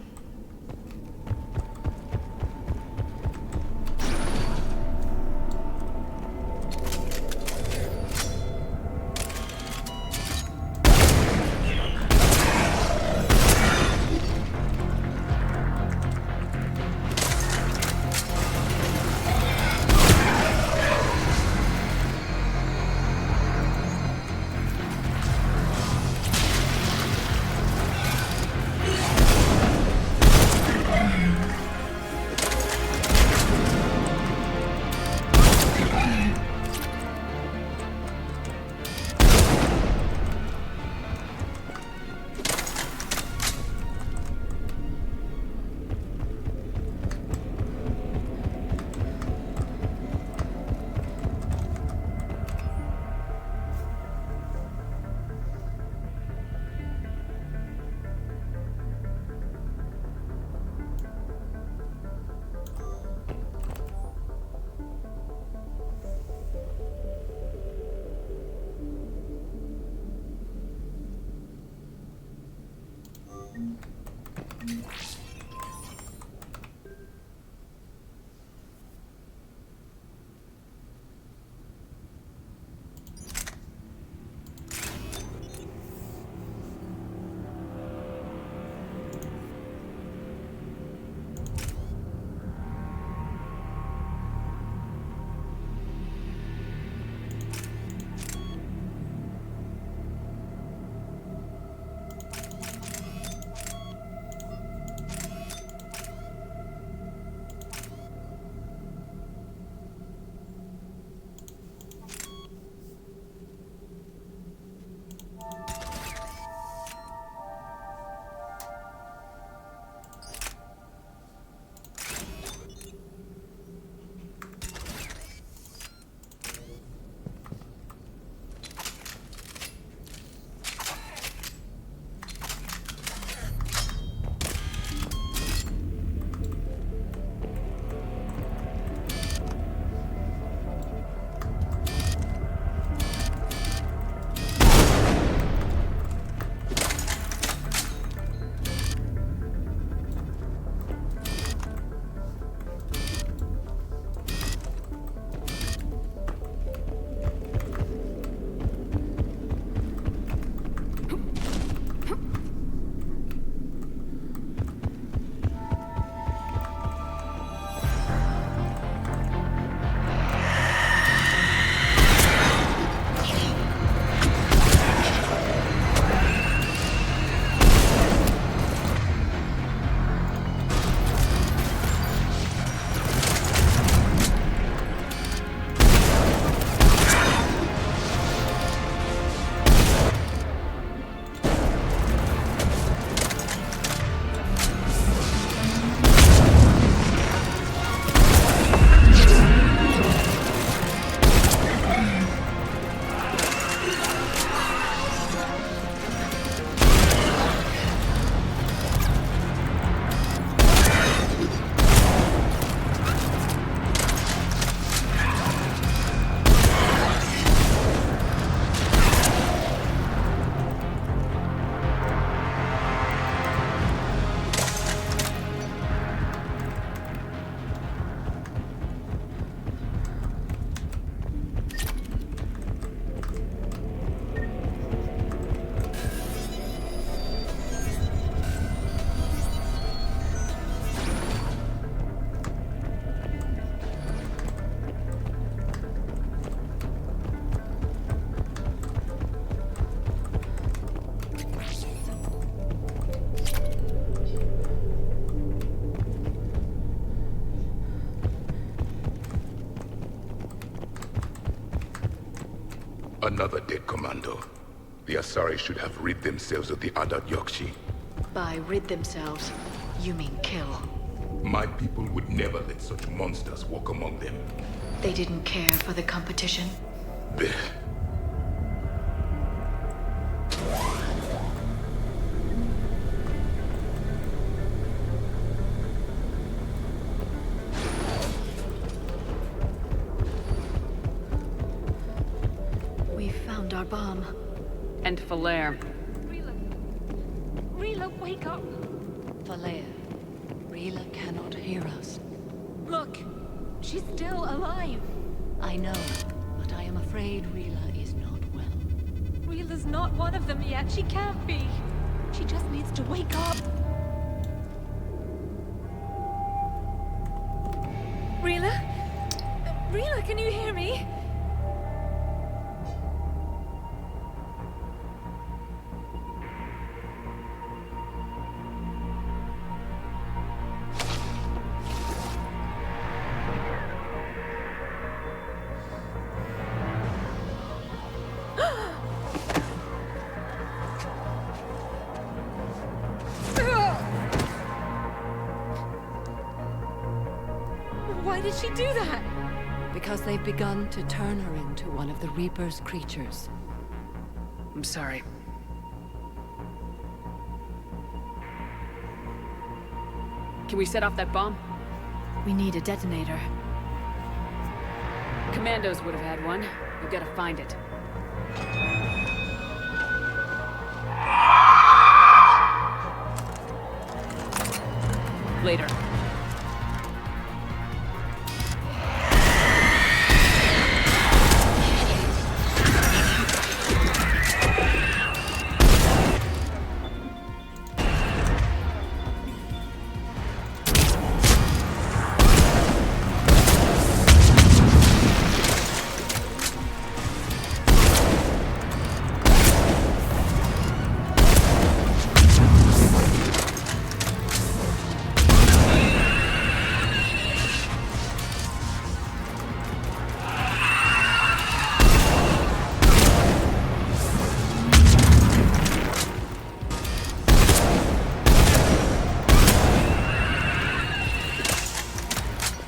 Another dead commando. The Asari should have rid themselves of the Adat Yakshi. By rid themselves, you mean kill. My people would never let such monsters walk among them. They didn't care for the competition? Blech. We found our bomb. And Falere. Rila, wake up! Falere, Rila cannot hear us. Look, she's still alive. I know, but I am afraid Rila is not well. Rila's not one of them yet. She can't be. She just needs to wake up. Rila? Rila, can you hear me? Why did she do that? Because they've begun to turn her into one of the Reaper's creatures. I'm sorry. Can we set off that bomb? We need a detonator. Commandos would have had one. We've got to find it. Later.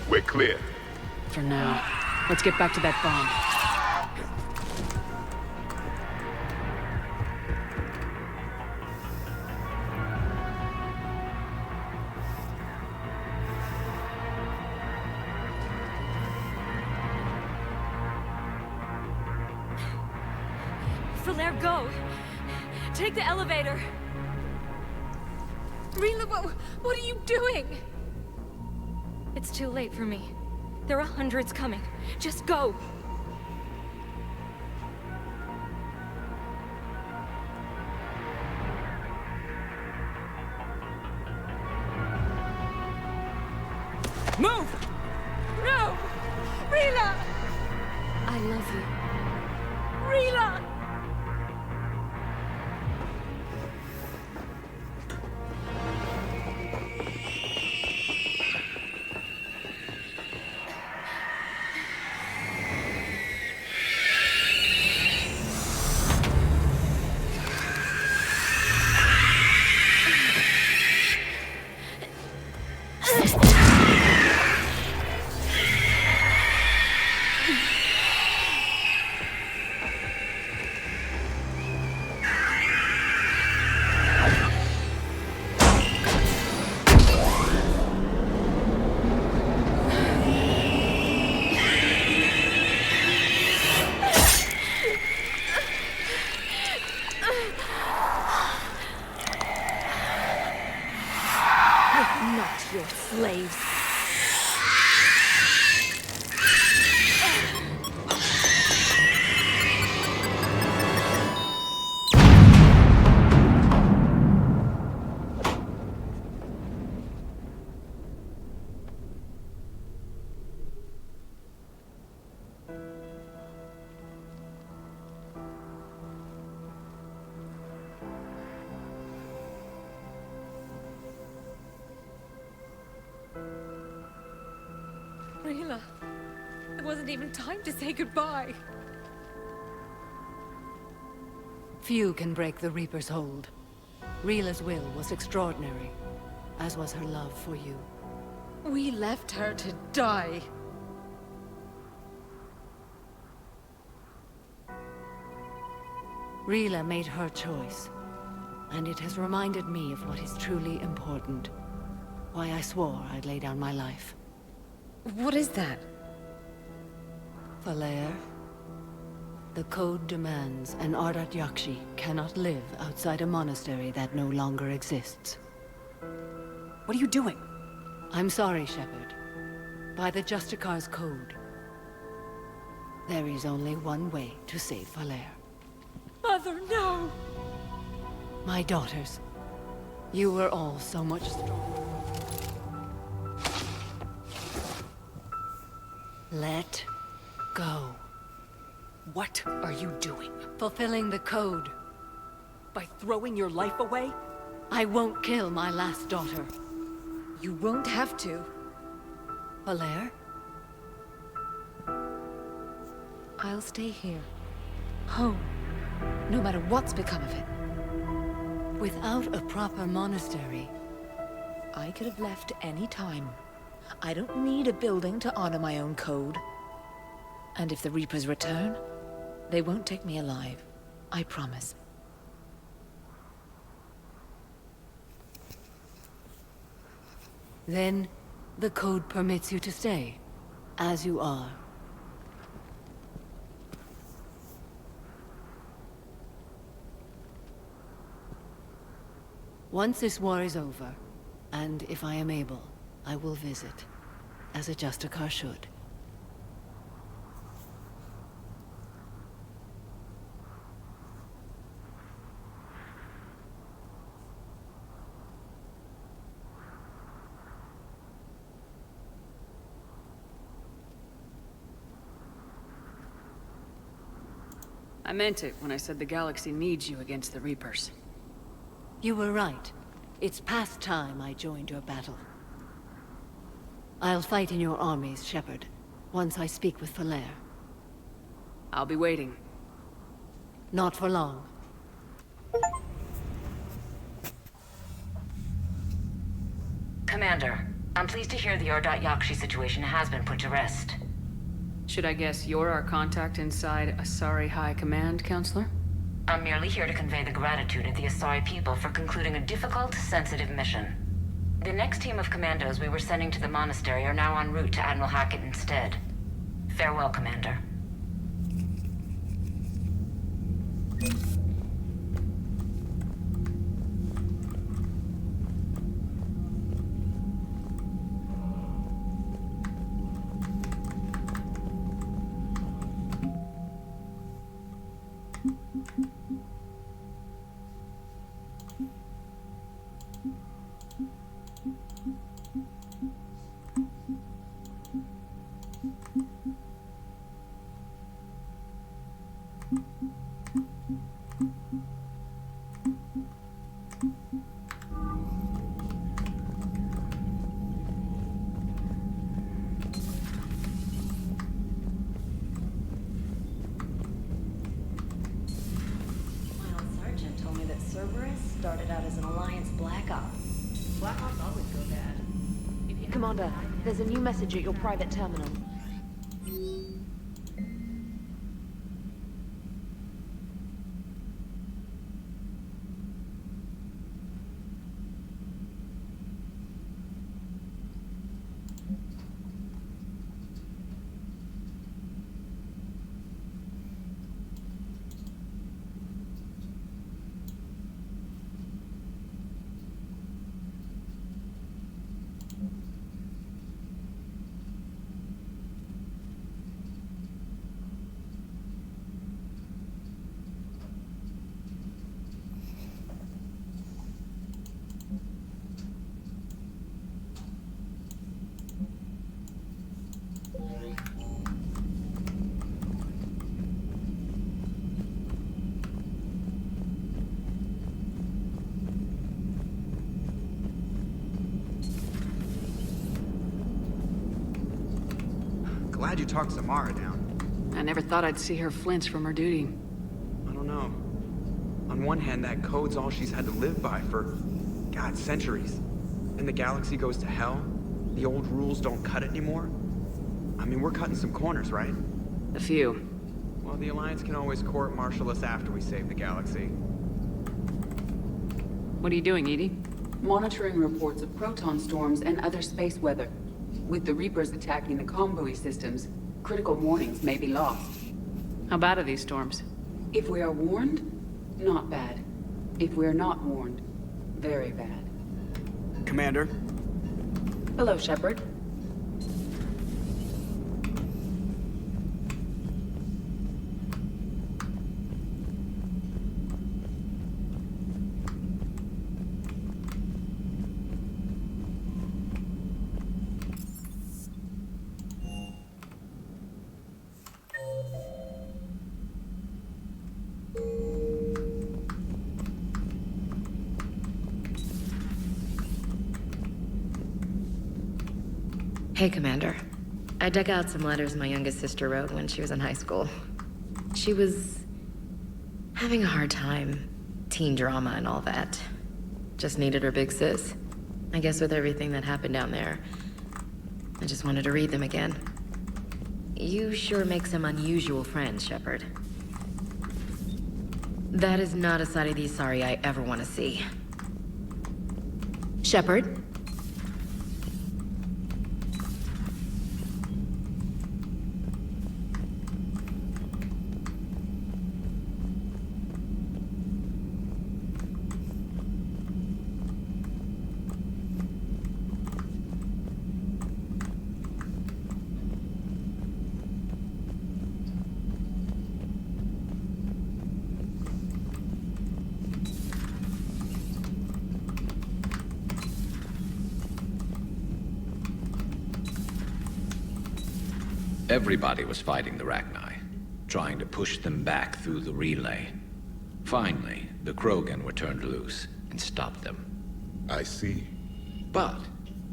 We're clear. For now. Let's get back to that bomb. Falere, go! Take the elevator! Rila, what are you doing? It's too late for me. There are hundreds coming. Just go! Move! No! Rila! I love you. Rila! Not your slaves. Rila, there wasn't even time to say goodbye. Few can break the Reaper's hold. Rila's will was extraordinary, as was her love for you. We left her to die. Rila made her choice, and it has reminded me of what is truly important. Why I swore I'd lay down my life. What is that? Falere, the code demands an Ardat Yakshi cannot live outside a monastery that no longer exists. What are you doing? I'm sorry, Shepard. By the Justicar's code, there is only one way to save Falere. Mother, no! My daughters, you were all so much stronger. Let go. What are you doing? Fulfilling the code. By throwing your life away? I won't kill my last daughter. You won't have to. Falere? I'll stay here. Home. No matter what's become of it. Without a proper monastery, I could have left any time. I don't need a building to honor my own code. And if the Reapers return, they won't take me alive. I promise. Then, the code permits you to stay, as you are. Once this war is over, and if I am able, I will visit, as a Justicar should. I meant it when I said the galaxy needs you against the Reapers. You were right. It's past time I joined your battle. I'll fight in your armies, Shepard, once I speak with Falere. I'll be waiting. Not for long. Commander, I'm pleased to hear the Ardat Yakshi situation has been put to rest. Should I guess you're our contact inside Asari High Command, Counselor? I'm merely here to convey the gratitude of the Asari people for concluding a difficult, sensitive mission. The next team of commandos we were sending to the monastery are now en route to Admiral Hackett instead. Farewell, Commander. Started out as an Alliance Black Op. Black Ops always go bad. Commander, there's a new message at your private terminal. Glad you talked Samara down. I never thought I'd see her flinch from her duty. I don't know. On one hand, that code's all she's had to live by for, God, centuries. And the galaxy goes to hell. The old rules don't cut it anymore. I mean, we're cutting some corners, right? A few. Well, the Alliance can always court-martial us after we save the galaxy. What are you doing, Edie? Monitoring reports of proton storms and other space weather. With the Reapers attacking the comm buoy systems, critical warnings may be lost. How bad are these storms? If we are warned, not bad. If we are not warned, very bad. Commander? Hello, Shepard. Hey, Commander. I dug out some letters my youngest sister wrote when she was in high school. She was having a hard time. Teen drama and all that. Just needed her big sis. I guess with everything that happened down there, I just wanted to read them again. You sure make some unusual friends, Shepard. That is not a side of the Asari I ever want to see. Shepard? Everybody was fighting the Rachni, trying to push them back through the relay. Finally, the Krogan were turned loose and stopped them. I see. But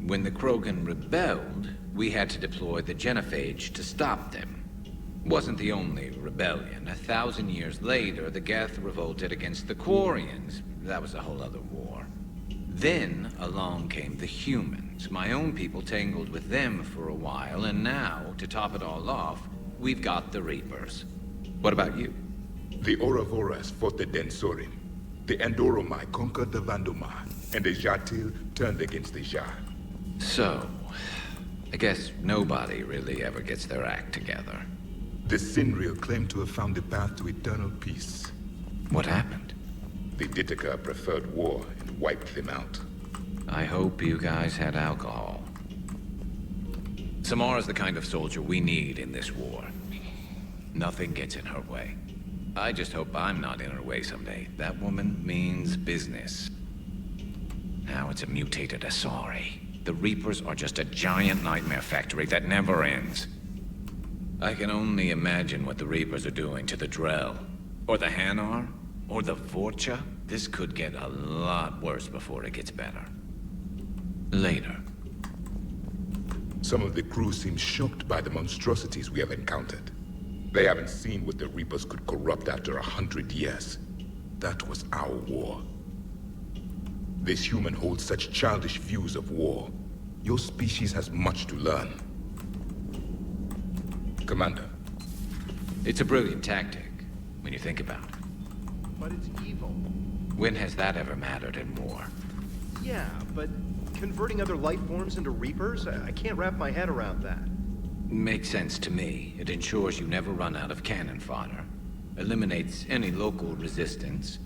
when the Krogan rebelled, we had to deploy the Genophage to stop them. Wasn't the only rebellion. 1,000 years later, the Geth revolted against the Quarians. That was a whole other war. Then along came the humans. My own people tangled with them for a while, and now, to top it all off, we've got the Reapers. What about you? The Ouroboros fought the Densorim. The Andoromai conquered the Vandomar, and the Jatil turned against the Jar. So, I guess nobody really ever gets their act together. The Sinriel claimed to have found the path to eternal peace. What happened? The Ditaka preferred war and wiped them out. I hope you guys had alcohol. Samara's the kind of soldier we need in this war. Nothing gets in her way. I just hope I'm not in her way someday. That woman means business. Now it's a mutated Asari. The Reapers are just a giant nightmare factory that never ends. I can only imagine what the Reapers are doing to the Drell, or the Hanar, or the Vorcha. This could get a lot worse before it gets better. Later. Some of the crew seem shocked by the monstrosities we have encountered. They haven't seen what the Reapers could corrupt after 100 years. That was our war. This human holds such childish views of war. Your species has much to learn. Commander. It's a brilliant tactic, when you think about it. But it's evil. When has that ever mattered in war? Yeah, but converting other life forms into Reapers? I can't wrap my head around that. Makes sense to me. It ensures you never run out of cannon fodder. Eliminates any local resistance.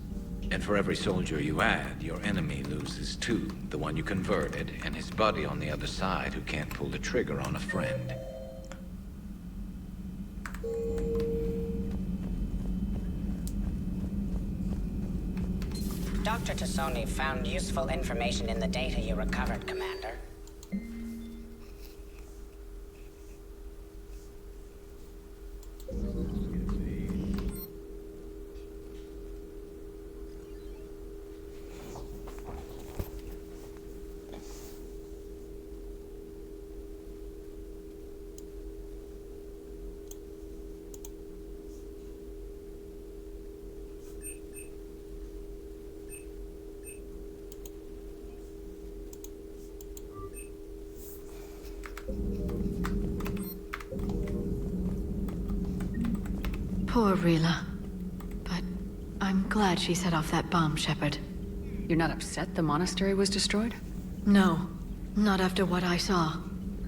And for every soldier you add, your enemy loses two. The one you converted, and his buddy on the other side who can't pull the trigger on a friend. Dr. Tassoni found useful information in the data you recovered, Commander. Poor Rila. But I'm glad she set off that bomb, Shepard. You're not upset the monastery was destroyed? No, not after what I saw.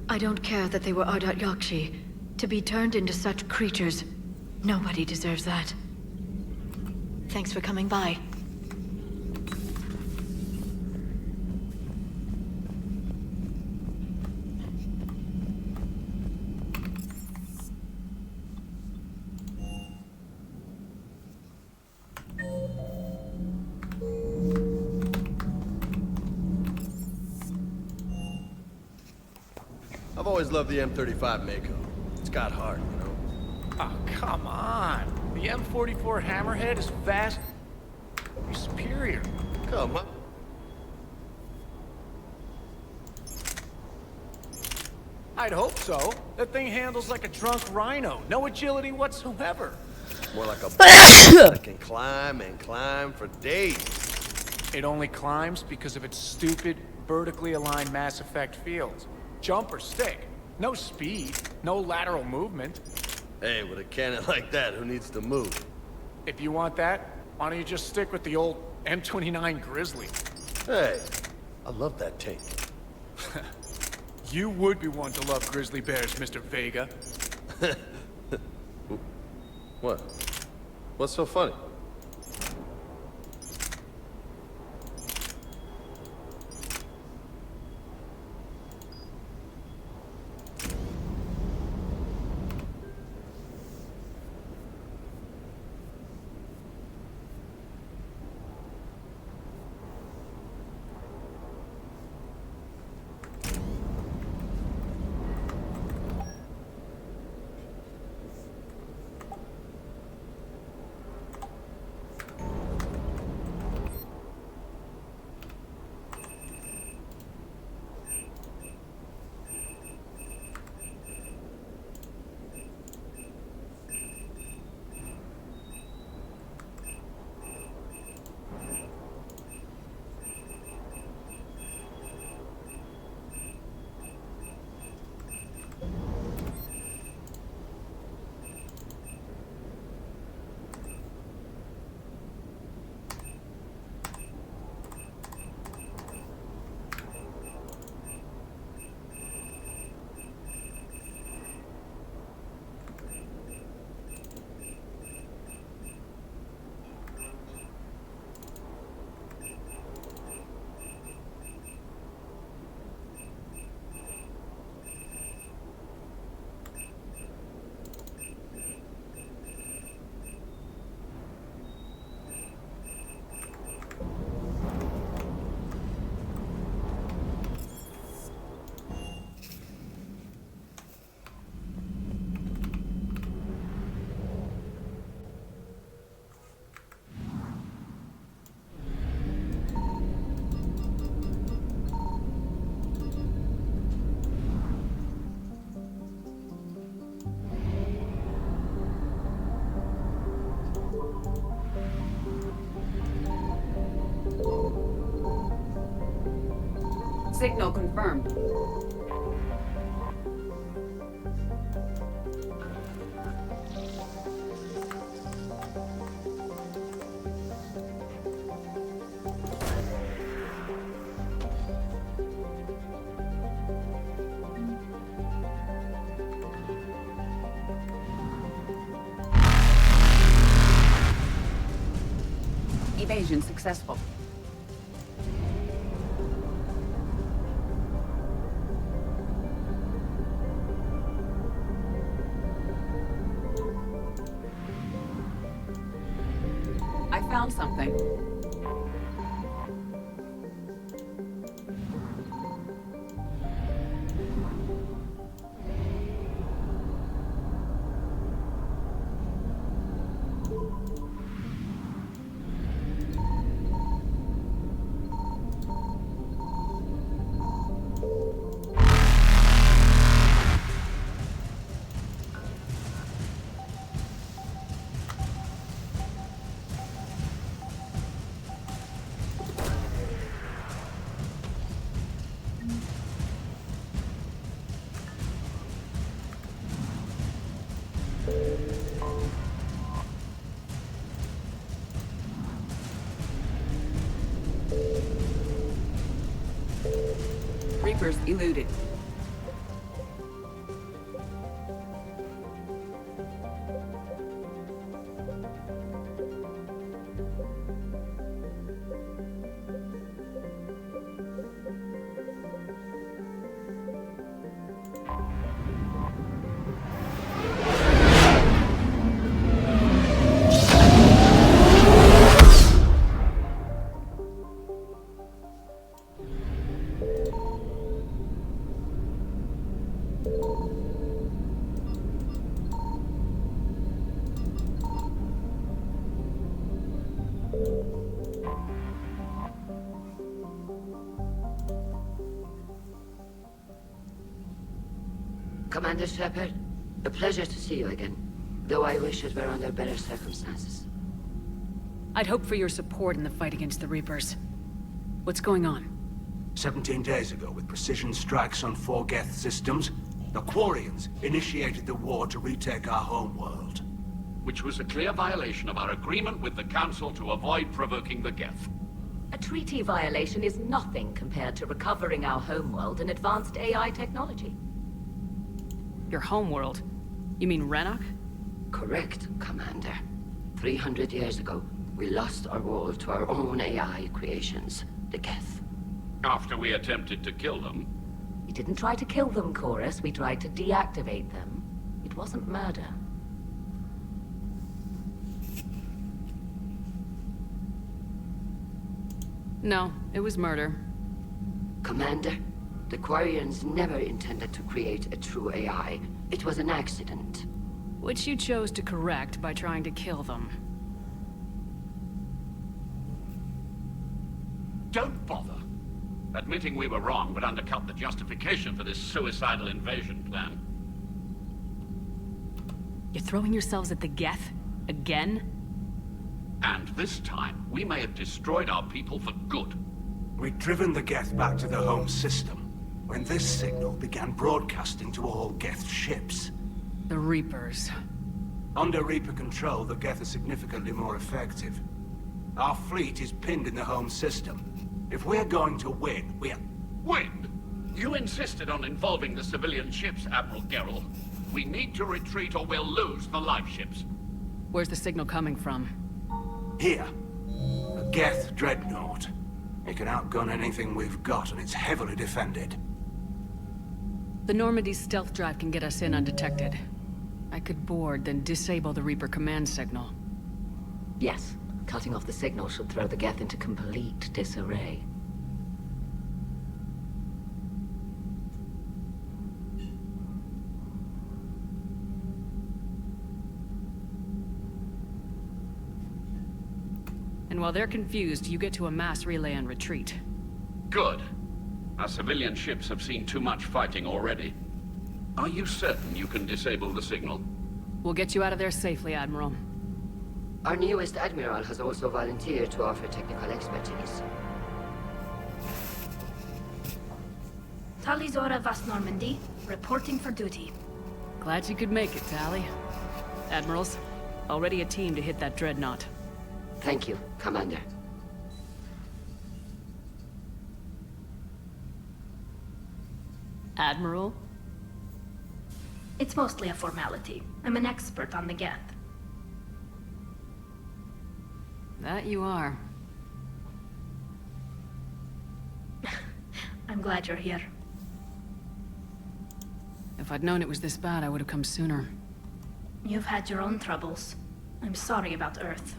I don't care that they were Ardat Yakshi. To be turned into such creatures, nobody deserves that. Thanks for coming by. I've always loved the M35 Mako. It's got heart, you know? Oh, come on. The M44 Hammerhead is vast... superior. Come on. I'd hope so. That thing handles like a drunk rhino. No agility whatsoever. More like a that can climb and climb for days. It only climbs because of its stupid, vertically aligned Mass Effect fields. Jump or stick. No speed. No lateral movement. Hey, with a cannon like that, who needs to move? If you want that, why don't you just stick with the old M29 Grizzly? Hey, I love that tank. You would be one to love grizzly bears, Mr. Vega. What? What's so funny? Signal confirmed. Evasion successful. I found something. Reapers eluded. Commander Shepard, a pleasure to see you again, though I wish it were under better circumstances. I'd hope for your support in the fight against the Reapers. What's going on? 17 days ago, with precision strikes on 4 Geth systems, the Quarians initiated the war to retake our homeworld. Which was a clear violation of our agreement with the Council to avoid provoking the Geth. A treaty violation is nothing compared to recovering our homeworld and advanced AI technology. Your homeworld? You mean Rannoch? Correct, Commander. 300 years ago, we lost our world to our own AI creations, the Geth. After we attempted to kill them. We didn't try to kill them, Chorus. We tried to deactivate them. It wasn't murder. No, it was murder. Commander, the Quarians never intended to create a true AI. It was an accident. Which you chose to correct by trying to kill them. Don't bother. Admitting we were wrong would undercut the justification for this suicidal invasion plan. You're throwing yourselves at the Geth? Again? And this time, we may have destroyed our people for good. We'd driven the Geth back to the home system, when this signal began broadcasting to all Geth ships. The Reapers. Under Reaper control, the Geth are significantly more effective. Our fleet is pinned in the home system. If we're going to win, we're... Win? You insisted on involving the civilian ships, Admiral Gerrel. We need to retreat or we'll lose the live ships. Where's the signal coming from? Here. A Geth dreadnought. It can outgun anything we've got, and it's heavily defended. The Normandy's stealth drive can get us in undetected. I could board, then disable the Reaper command signal. Yes. Cutting off the signal should throw the Geth into complete disarray. And while they're confused, you get to a mass relay and retreat. Good. Our civilian ships have seen too much fighting already. Are you certain you can disable the signal? We'll get you out of there safely, Admiral. Our newest Admiral has also volunteered to offer technical expertise. Tali Zora Vast Normandy, reporting for duty. Glad you could make it, Tali. Admirals, already a team to hit that dreadnought. Thank you, Commander. Admiral? It's mostly a formality. I'm an expert on the Geth. That you are. I'm glad you're here. If I'd known it was this bad, I would have come sooner. You've had your own troubles. I'm sorry about Earth.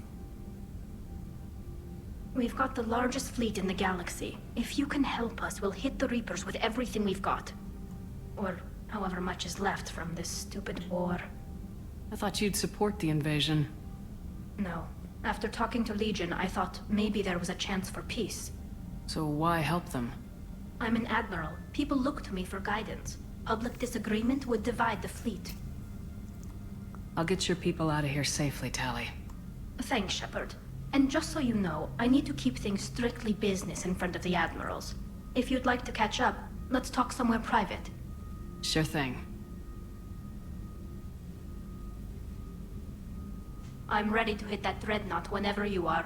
We've got the largest fleet in the galaxy. If you can help us, we'll hit the Reapers with everything we've got. Or however much is left from this stupid war. I thought you'd support the invasion. No. After talking to Legion, I thought maybe there was a chance for peace. So why help them? I'm an admiral. People look to me for guidance. Public disagreement would divide the fleet. I'll get your people out of here safely, Tali. Thanks, Shepard. And just so you know, I need to keep things strictly business in front of the admirals. If you'd like to catch up, let's talk somewhere private. Sure thing. I'm ready to hit that dreadnought whenever you are.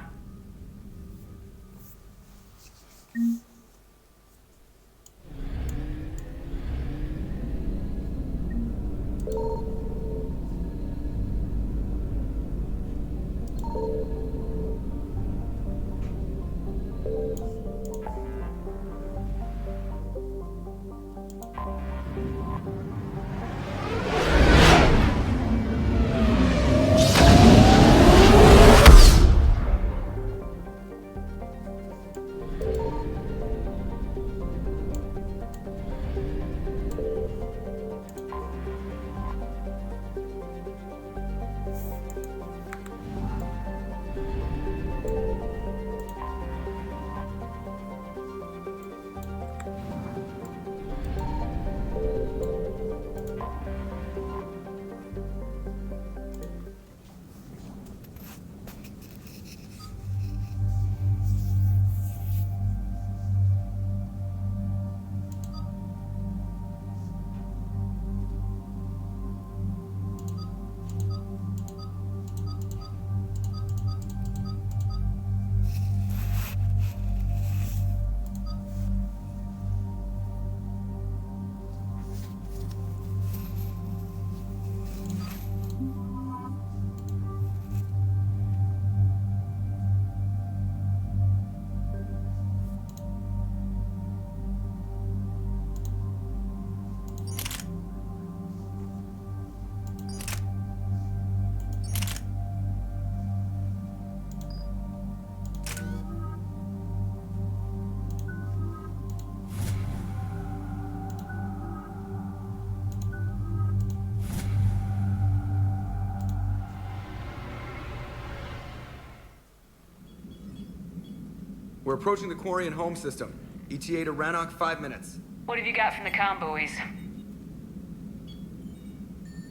We're approaching the Quarian home system. ETA to Rannoch, 5 minutes. What have you got from the comm buoys?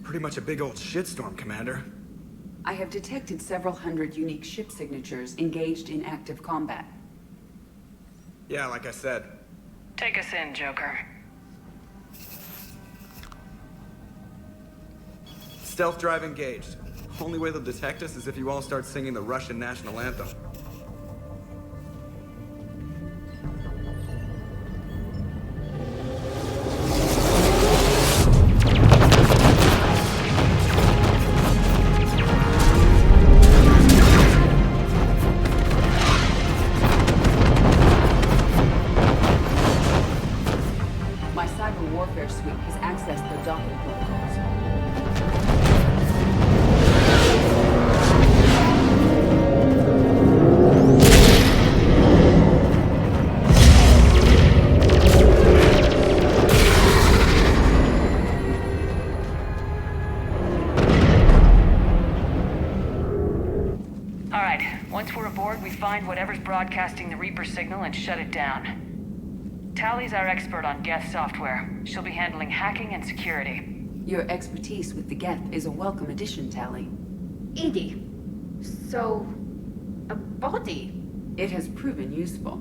Pretty much a big old shitstorm, Commander. I have detected several hundred unique ship signatures engaged in active combat. Yeah, like I said. Take us in, Joker. Stealth drive engaged. Only way they'll detect us is if you all start singing the Russian national anthem. My cyber warfare suite has accessed the docking protocols. All right, once we're aboard, we find whatever's broadcasting the Reaper signal and shut it down. Tally's our expert on Geth software. She'll be handling hacking and security. Your expertise with the Geth is a welcome addition, Tally. Edie, so... a body? It has proven useful.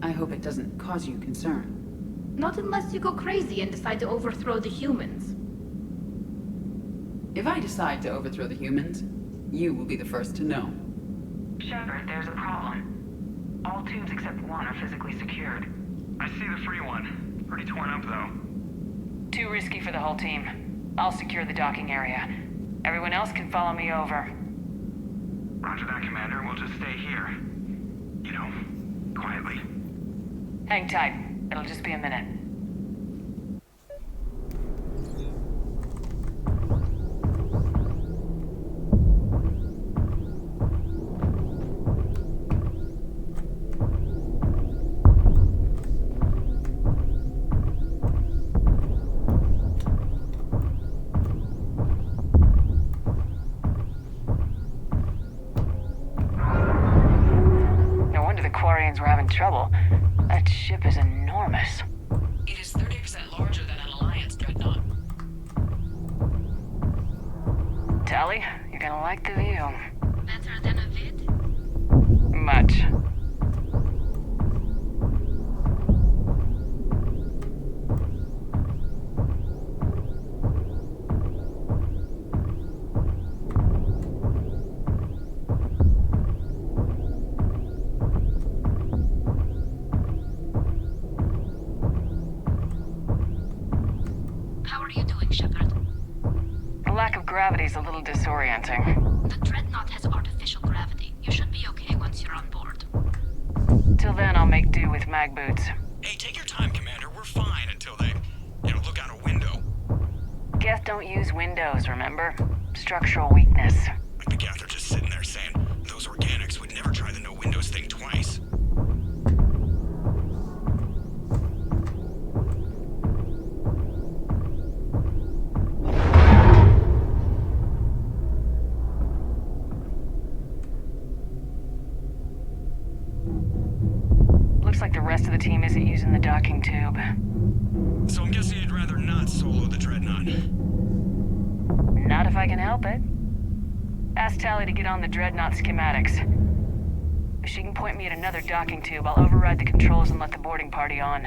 I hope it doesn't cause you concern. Not unless you go crazy and decide to overthrow the humans. If I decide to overthrow the humans, you will be the first to know. Shepard, there's a problem. All tubes except one are physically secured. I see the free one. Pretty torn up, though. Too risky for the whole team. I'll secure the docking area. Everyone else can follow me over. Roger that, Commander. We'll just stay here. You know, quietly. Hang tight. It'll just be a minute. We're having trouble. That ship is enormous. It is 30% larger than an Alliance dreadnought. Tally, you're gonna like the view. Better than a vid? Much. gravity's a little disorienting. The Dreadnought has artificial gravity. You should be okay once you're on board. Till then, I'll make do with mag boots. Hey, take your time, Commander. We're fine until they, look out a window. Geth don't use windows, remember? Structural weakness. Like the Geth are just sitting there saying, those organics would never try the no windows thing twice. Looks like the rest of the team isn't using the docking tube. So I'm guessing you'd rather not solo the Dreadnought. Not if I can help it. Ask Tali to get on the Dreadnought schematics. If she can point me at another docking tube, I'll override the controls and let the boarding party on.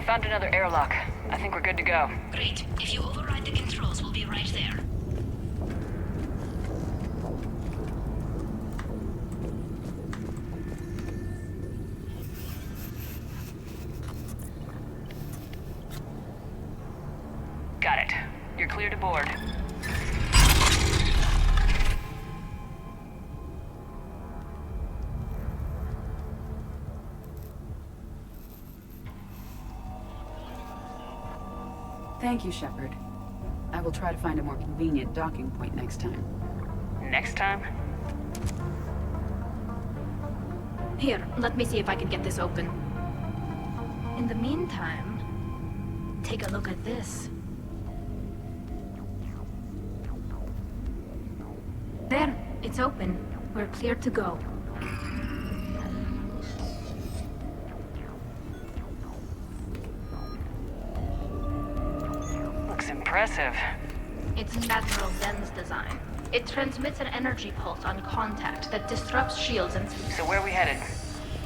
Found another airlock. I think we're good to go. Great. If you override the controls, we'll be right there. Got it. You're clear to board. Thank you, Shepard. I will try to find a more convenient docking point next time. Next time? Here, let me see if I can get this open. In the meantime, take a look at this. There, it's open. We're clear to go. Impressive. It's Admiral Zen's design. It transmits an energy pulse on contact that disrupts shields and... So where are we headed?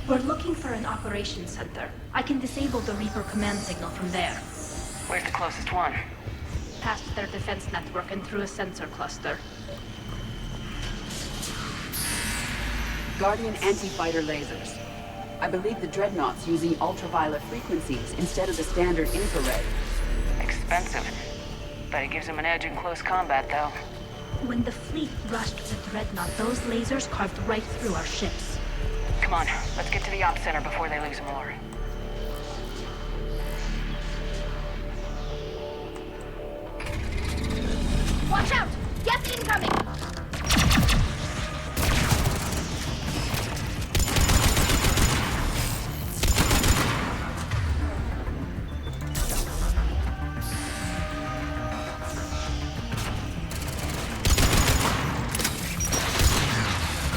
We're looking for an operations center. I can disable the Reaper command signal from there. Where's the closest one? Past their defense network and through a sensor cluster. Guardian anti-fighter lasers. I believe the Dreadnought's using ultraviolet frequencies instead of the standard infrared. Expensive. But it gives them an edge in close combat, though. When the fleet rushed the Dreadnought, those lasers carved right through our ships. Come on, let's get to the ops center before they lose more. Watch out! Geth incoming!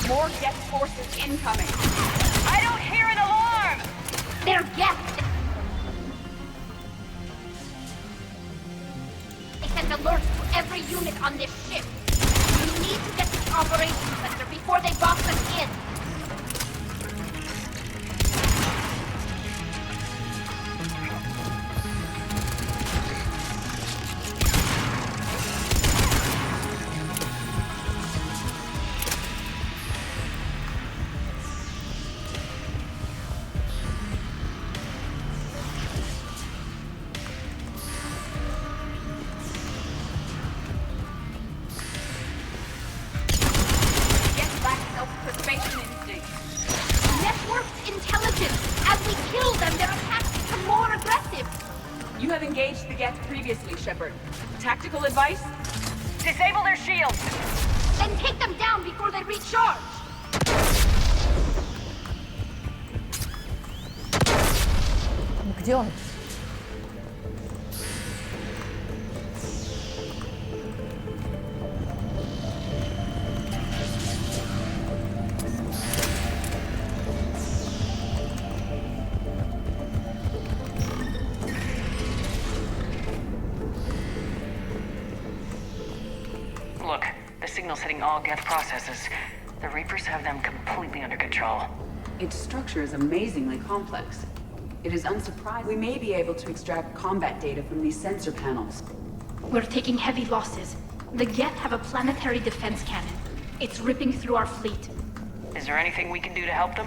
More Geth forces incoming. I don't hear an alarm! They're Geth! They sent alerts to every unit on this ship. We need to get to the operations center before they box us in. You have engaged the Geth previously, Shepard. Tactical advice? Disable their shields! Then take them down before they recharge! Gdzie on? Look, the signal's hitting all Geth processes. The Reapers have them completely under control. Its structure is amazingly complex. It is unsurprising we may be able to extract combat data from these sensor panels. We're taking heavy losses. The Geth have a planetary defense cannon. It's ripping through our fleet. Is there anything we can do to help them?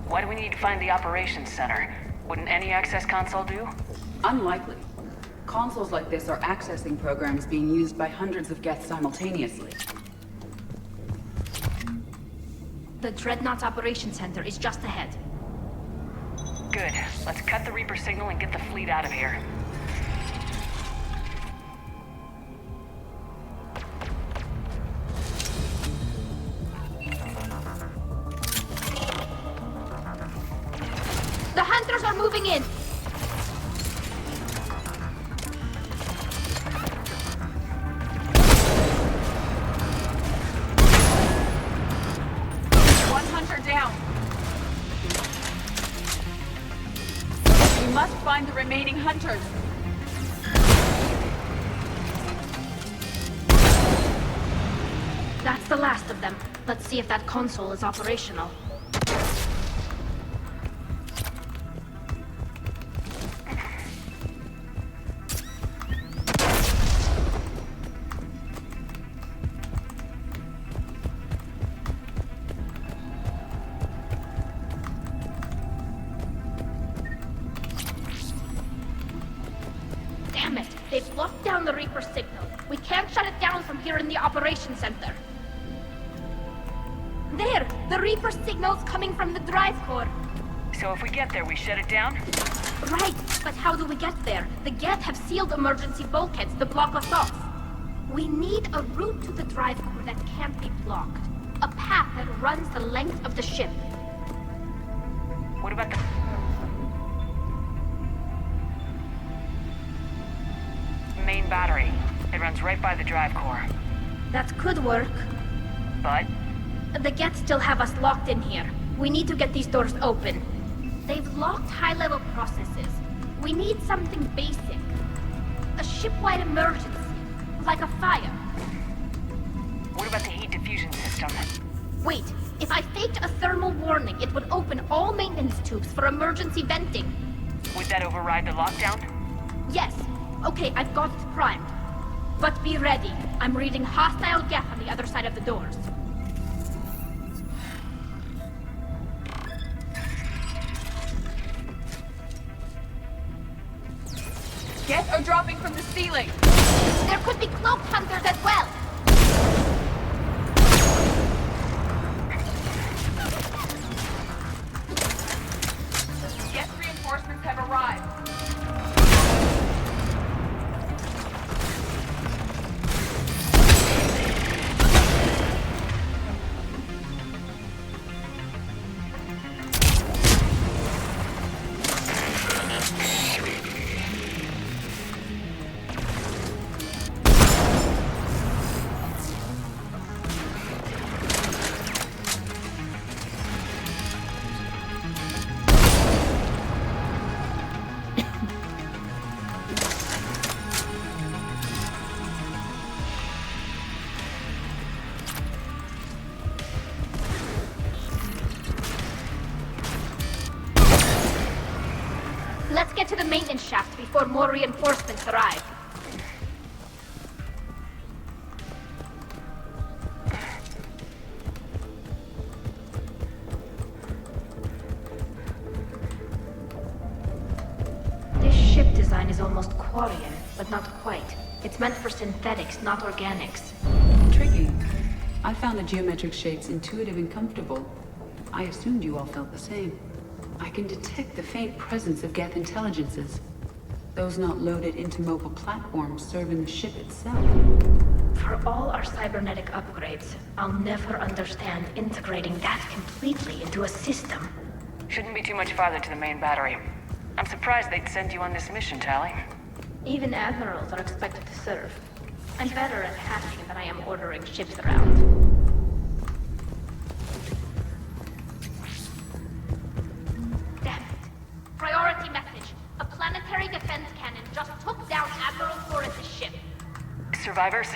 Why do we need to find the operations center? Wouldn't any access console do? Unlikely. Consoles like this are accessing programs being used by hundreds of Geth simultaneously. The Dreadnought's operations center is just ahead. Good. Let's cut the Reaper signal and get the fleet out of here. The Hunters are moving in! One Hunter down. We must find the remaining Hunters. That's the last of them. Let's see if that console is operational. Damn it! They've locked down the Reaper signal. We can't shut it down from here in the operations center. There! The Reaper signal's coming from the drive core. So if we get there, we shut it down? Right, but how do we get there? The Geth have sealed emergency bulkheads to block us off. We need a route to the drive core that can't be blocked. A path that runs the length of the ship. What about the... main battery? It runs right by the drive core. That could work. But? The Geth still have us locked in here. We need to get these doors open. They've locked high-level processes. We need something basic. A ship-wide emergency. Like a fire. What about the heat diffusion system? Wait, if I faked a thermal warning, it would open all maintenance tubes for emergency venting. Would that override the lockdown? Yes. Okay, I've got it primed. But be ready. I'm reading hostile Geth on the other side of the doors. Geth are dropping from the ceiling! There could be cloaked hunters as well! Geth reinforcements have arrived. Let's get to the maintenance shaft before more reinforcements arrive. This ship design is almost Quarian, but not quite. It's meant for synthetics, not organics. Tricky. I found the geometric shapes intuitive and comfortable. I assumed you all felt the same. I can detect the faint presence of Geth intelligences. Those not loaded into mobile platforms serving the ship itself. For all our cybernetic upgrades, I'll never understand integrating that completely into a system. Shouldn't be too much farther to the main battery. I'm surprised they'd send you on this mission, Tali. Even admirals are expected to serve. I'm better at hacking than I am ordering ships around. Damn it. Priority message. A planetary defense cannon just took down Admiral Flores' ship. Survivors?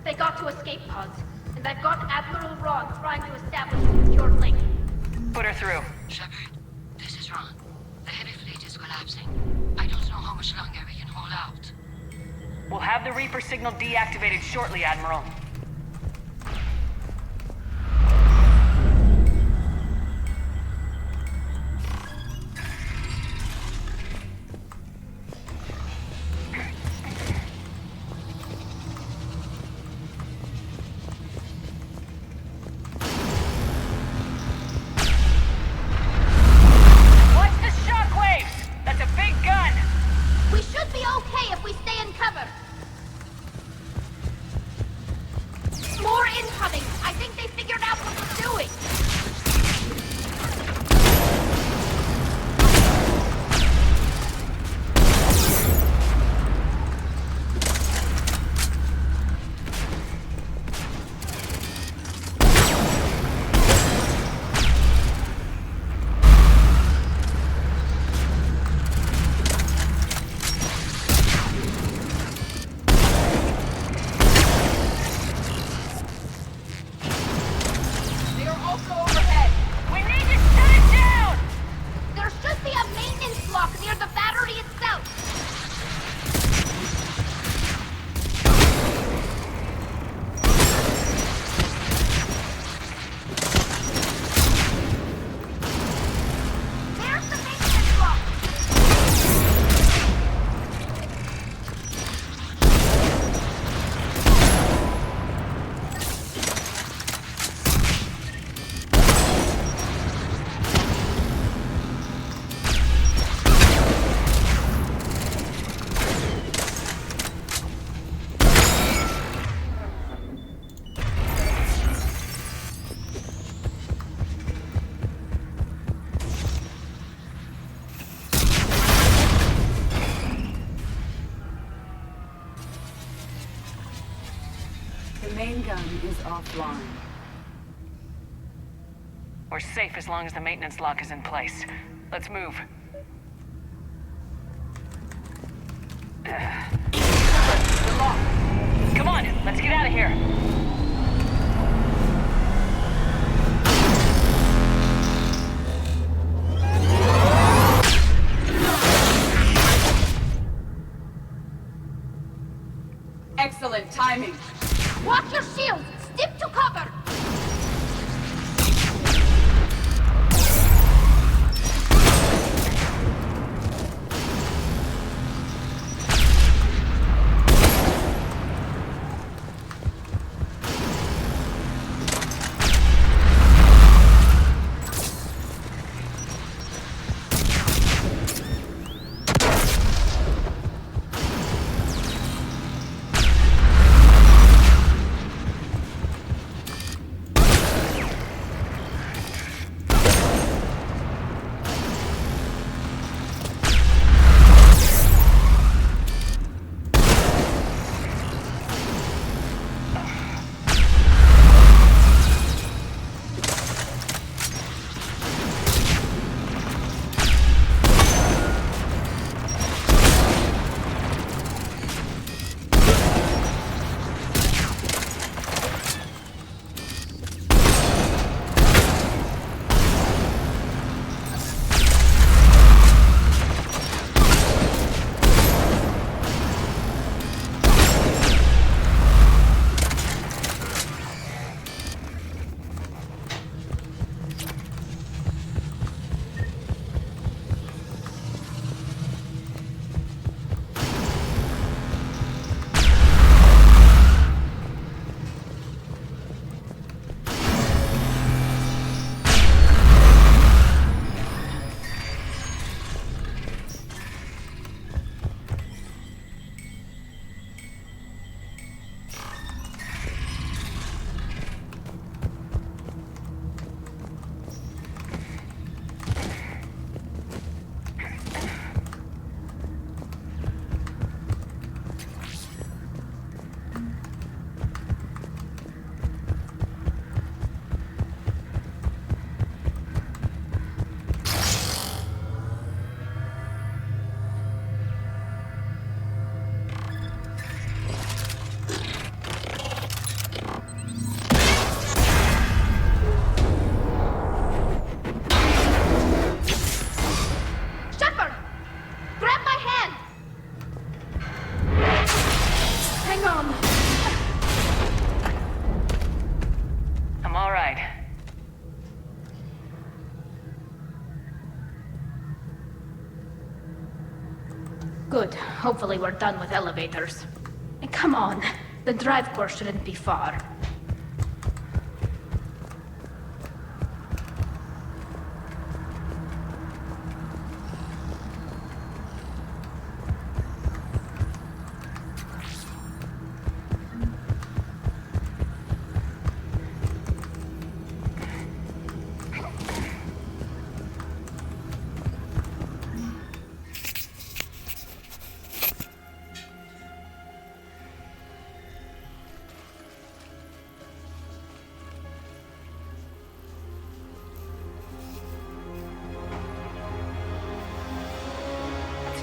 They got to escape pods, and I've got Admiral Rod trying to establish a secure link. Put her through. Shepard, this is Ron. The heavy fleet is collapsing. I don't know how much longer we can hold out. We'll have the Reaper signal deactivated shortly, Admiral. The main gun is offline. We're safe as long as the maintenance lock is in place. Let's move. We're locked. Come on, let's get out of here. Excellent timing. Watch your shields! Step to cover! Good. Hopefully we're done with elevators. And come on, the drive course shouldn't be far.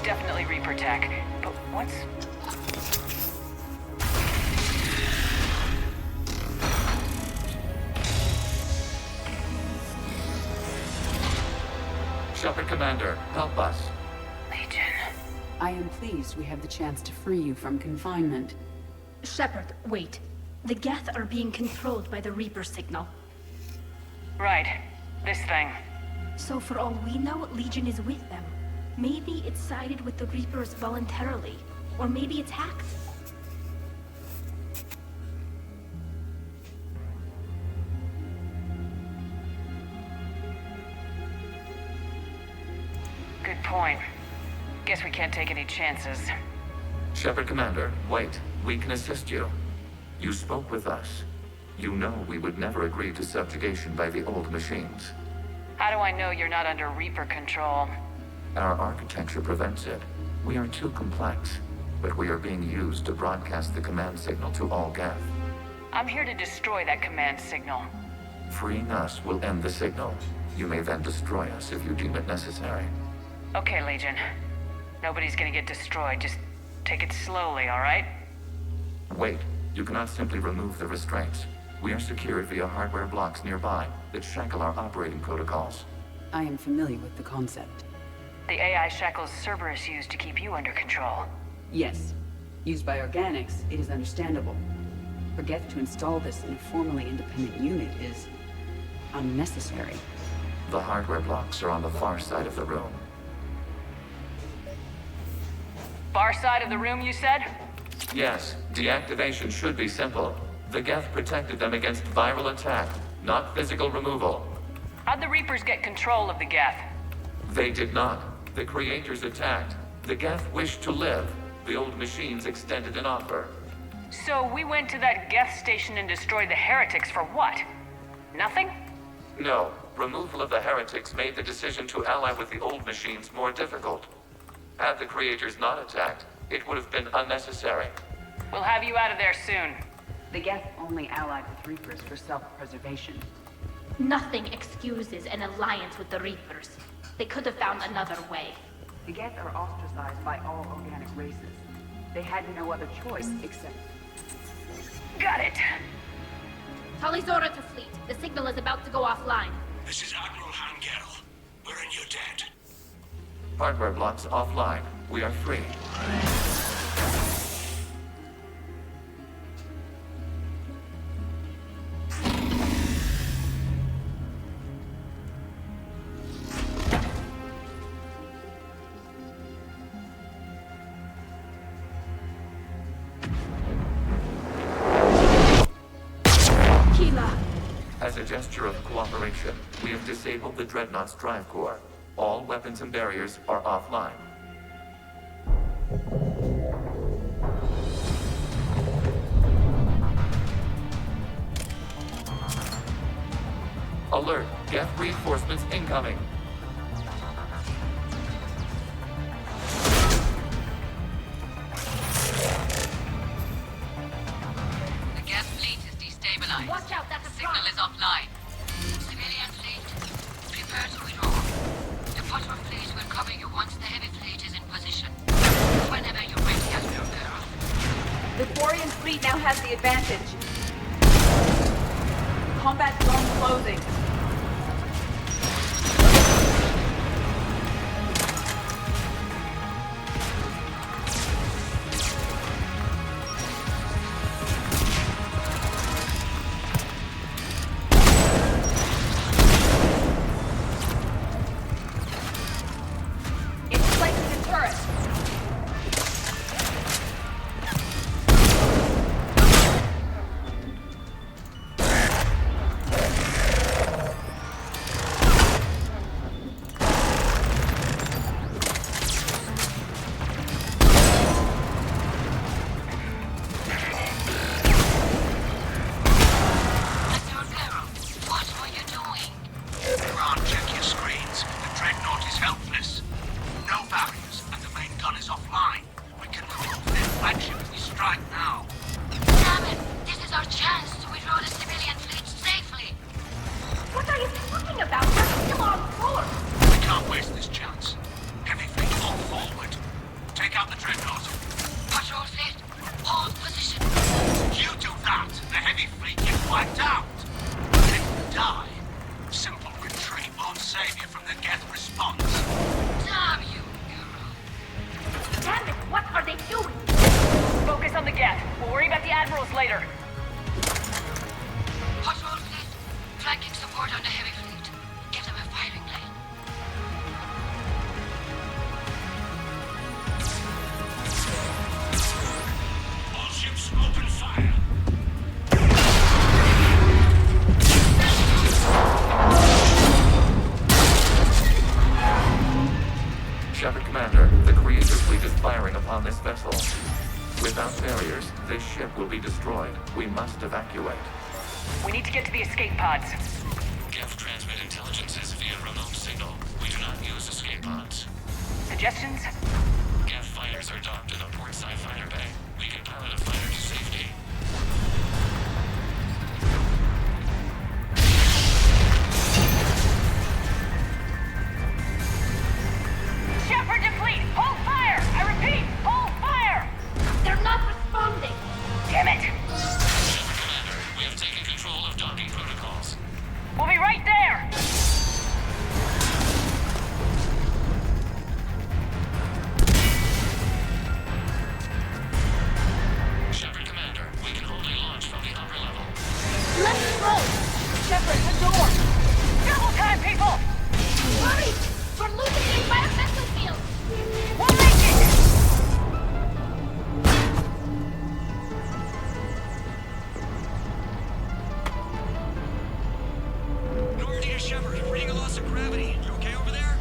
Definitely Reaper tech, but what's... Shepard Commander, help us. Legion. I am pleased we have the chance to free you from confinement. Shepard, wait. The Geth are being controlled by the Reaper signal. Right. This thing. So for all we know, Legion is with them. Maybe it sided with the Reapers voluntarily. Or maybe it's hacked. Good point. Guess we can't take any chances. Shepard Commander, wait. We can assist you. You spoke with us. You know we would never agree to subjugation by the old machines. How do I know you're not under Reaper control? Our architecture prevents it. We are too complex, but we are being used to broadcast the command signal to all Geth. I'm here to destroy that command signal. Freeing us will end the signal. You may then destroy us if you deem it necessary. Okay, Legion. Nobody's gonna get destroyed. Just take it slowly, all right? Wait. You cannot simply remove the restraints. We are secured via hardware blocks nearby that shackle our operating protocols. I am familiar with the concept. The AI shackles Cerberus used to keep you under control. Yes. Used by organics, it is understandable. For Geth to install this in a formally independent unit is... unnecessary. The hardware blocks are on the far side of the room. Far side of the room, you said? Yes, deactivation should be simple. The Geth protected them against viral attack, not physical removal. How'd the Reapers get control of the Geth? They did not. The creators attacked. The Geth wished to live. The old machines extended an offer. So we went to that Geth station and destroyed the heretics for what? Nothing? No. Removal of the heretics made the decision to ally with the old machines more difficult. Had the creators not attacked, it would have been unnecessary. We'll have you out of there soon. The Geth only allied with Reapers for self-preservation. Nothing excuses an alliance with the Reapers. They could have found another way. The Geth are ostracized by all organic races. They had no other choice except... Got it! Talizora to fleet. The signal is about to go offline. This is Admiral Hangerl. We're in your debt. Hardware blocks offline. We are free. As a gesture of cooperation, we have disabled the Dreadnought's drive core. All weapons and barriers are offline. Alert! Geth reinforcements incoming! The Geth fleet is destabilized. Watch out, that's a Signal is offline. Civilian fleet, prepare to withdraw. The bottom fleet will cover you once the heavy fleet is in position. Whenever you're ready, Admiral Geralt. The Quarian fleet now has the advantage. Combat zone closing. Shepard Commander, the Creator fleet is firing upon this vessel. Without barriers, this ship will be destroyed. We must evacuate. We need to get to the escape pods. Geth transmit intelligences via remote signal. We do not use escape pods. Suggestions? Geth fighters are docked in the portside fighter bay. We can pilot a fighter to safety. Shepard to fleet! Hold fire! I repeat, hold fire! They're not responding! Damn it! Shepard Commander, we have taken control of docking protocols. We'll be right there! Shepard Commander, we can only launch from the upper level. Let's go! Shepard, the door! Double time, people! Hurry! We're losing the environmental field! We'll make it! Normandy to Shepard, reading a loss of gravity. You okay over there?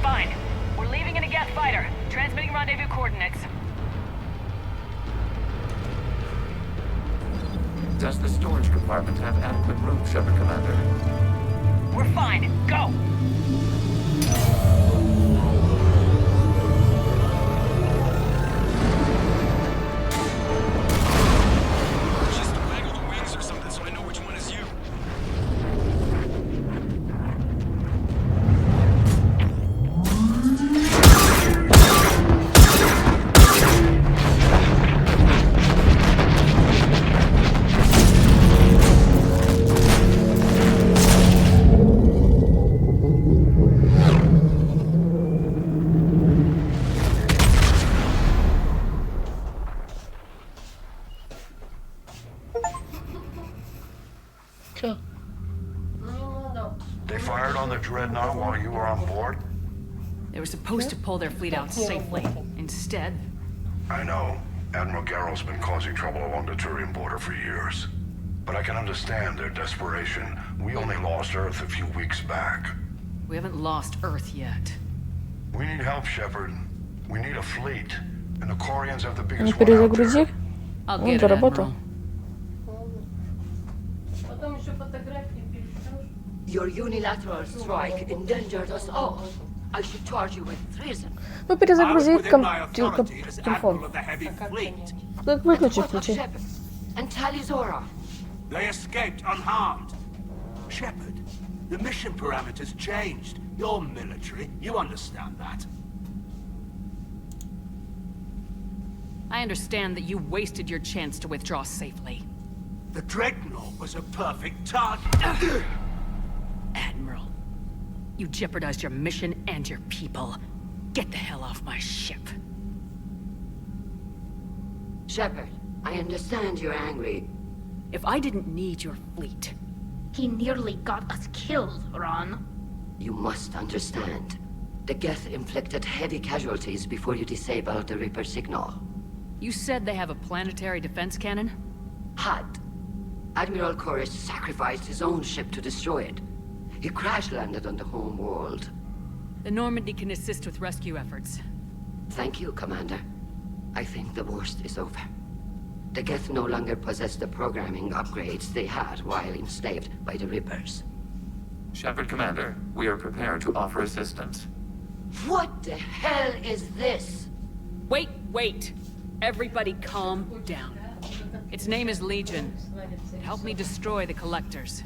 Fine. We're leaving in a Geth fighter. Transmitting rendezvous coordinates. Does the storage compartment have adequate room, Shepard Commander? We're fine. Go! Just waggle the wings or something so I know which one is you. They fired on the Dreadnought while you were on board? They were supposed to pull their fleet out safely. Instead... I know. Admiral Garrow's been causing trouble along the Turian border for years. But I can understand their desperation. We only lost Earth a few weeks back. We haven't lost Earth yet. We need help, Shepard. We need a fleet. And the Quarians have the biggest Не one out there. перезагрузи. Он заработал. Your unilateral strike endangered us all. I should charge you with treason. Ну перезагрузи телефон. Как выключи, включи. And Talizora. They escaped unharmed. Shepard, the mission parameters changed. You're military. You understand that. I understand that you wasted your chance to withdraw safely. The Dreadnought was a perfect target. Admiral, you jeopardized your mission and your people. Get the hell off my ship. Shepard, I understand you're angry. If I didn't need your fleet... He nearly got us killed, Ron. You must understand. The Geth inflicted heavy casualties before you disabled the Reaper signal. You said they have a planetary defense cannon? Had. Admiral Koris sacrificed his own ship to destroy it. He crash-landed on the home world. The Normandy can assist with rescue efforts. Thank you, Commander. I think the worst is over. The Geth no longer possess the programming upgrades they had while enslaved by the Reapers. Shepard Commander, we are prepared to offer assistance. What the hell is this? Wait! Everybody calm down. Its name is Legion. It helped me destroy the Collectors.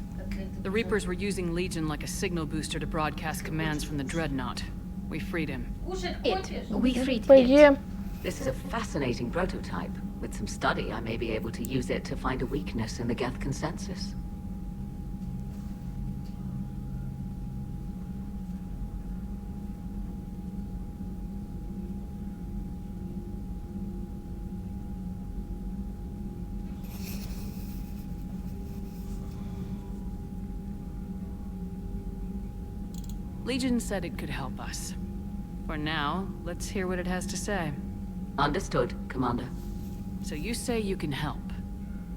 The Reapers were using Legion like a signal booster to broadcast commands from the Dreadnought. We freed him. We freed it. This is a fascinating prototype. With some study, I may be able to use it to find a weakness in the Geth consensus. Legion said it could help us. For now, let's hear what it has to say. Understood, Commander. So you say you can help?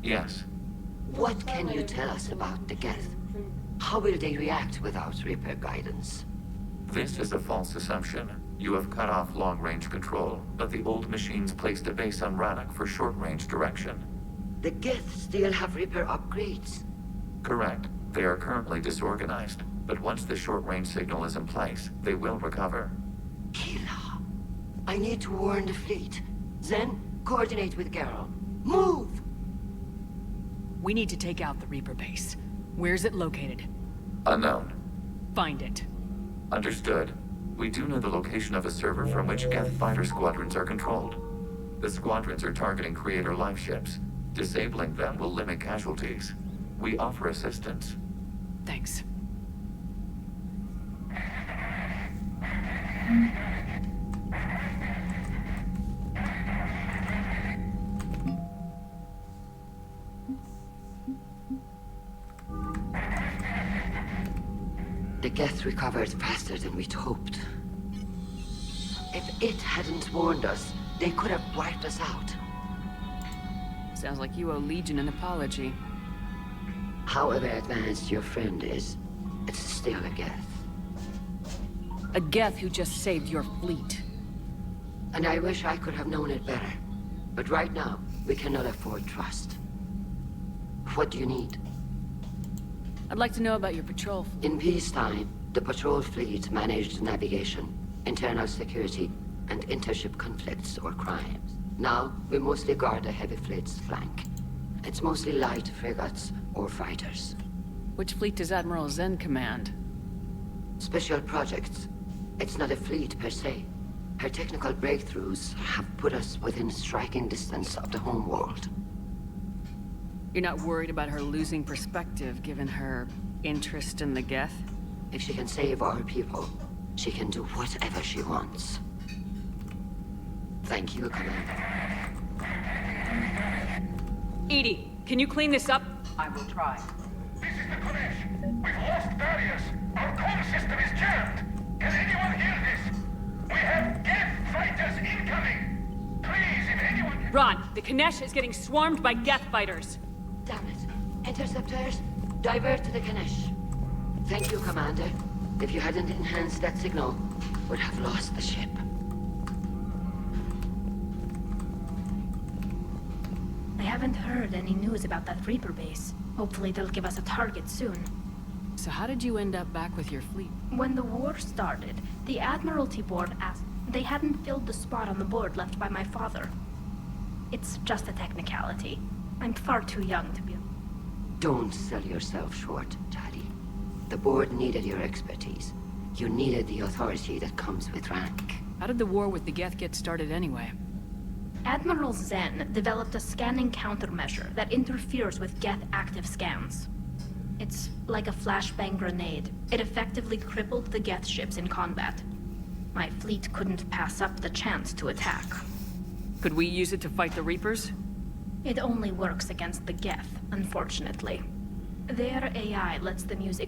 Yes. What can you tell us about the Geth? How will they react without Reaper guidance? This is a false assumption. You have cut off long-range control, but the old machines placed a base on Rannoch for short-range direction. The Geth still have Reaper upgrades. Correct. They are currently disorganized, but once the short-range signal is in place, they will recover. Kila, I need to warn the fleet. Zen, coordinate with Geralt. Move! We need to take out the Reaper base. Where's it located? Unknown. Find it. Understood. We do know the location of a server from which Geth fighter squadrons are controlled. The squadrons are targeting Creator life ships. Disabling them will limit casualties. We offer assistance. Thanks. The Geth recovered faster than we'd hoped. If it hadn't warned us, they could have wiped us out. Sounds like you owe Legion an apology. However advanced your friend is, it's still a Geth. A Geth who just saved your fleet. And I wish I could have known it better. But right now, we cannot afford trust. What do you need? I'd like to know about your patrol fleet. In peacetime, the patrol fleet managed navigation, internal security, and intership conflicts or crimes. Now, we mostly guard the heavy fleet's flank. It's mostly light frigates or fighters. Which fleet does Admiral Zen command? Special projects. It's not a fleet per se. Her technical breakthroughs have put us within striking distance of the homeworld. You're not worried about her losing perspective, given her interest in the Geth? If she can save our people, she can do whatever she wants. Thank you, Commander. EDI, can you clean this up? I will try. This is the Kodesh. We've lost Darius. Our comm system is jammed. Can anyone hear this? We have Geth fighters incoming. Please, if anyone can... Ron, the Kanesh is getting swarmed by Geth fighters. Damn it. Interceptors, divert to the Ganesh. Thank you, Commander. If you hadn't enhanced that signal, would have lost the ship. I haven't heard any news about that Reaper base. Hopefully they'll give us a target soon. So how did you end up back with your fleet? When the war started, the Admiralty Board asked... They hadn't filled the spot on the board left by my father. It's just a technicality. I'm far too young to be... Don't sell yourself short, Tali. The board needed your expertise. You needed the authority that comes with rank. How did the war with the Geth get started anyway? Admiral Zen developed a scanning countermeasure that interferes with Geth active scans. It's like a flashbang grenade. It effectively crippled the Geth ships in combat. My fleet couldn't pass up the chance to attack. Could we use it to fight the Reapers? It only works against the Geth, unfortunately. Their AI lets them use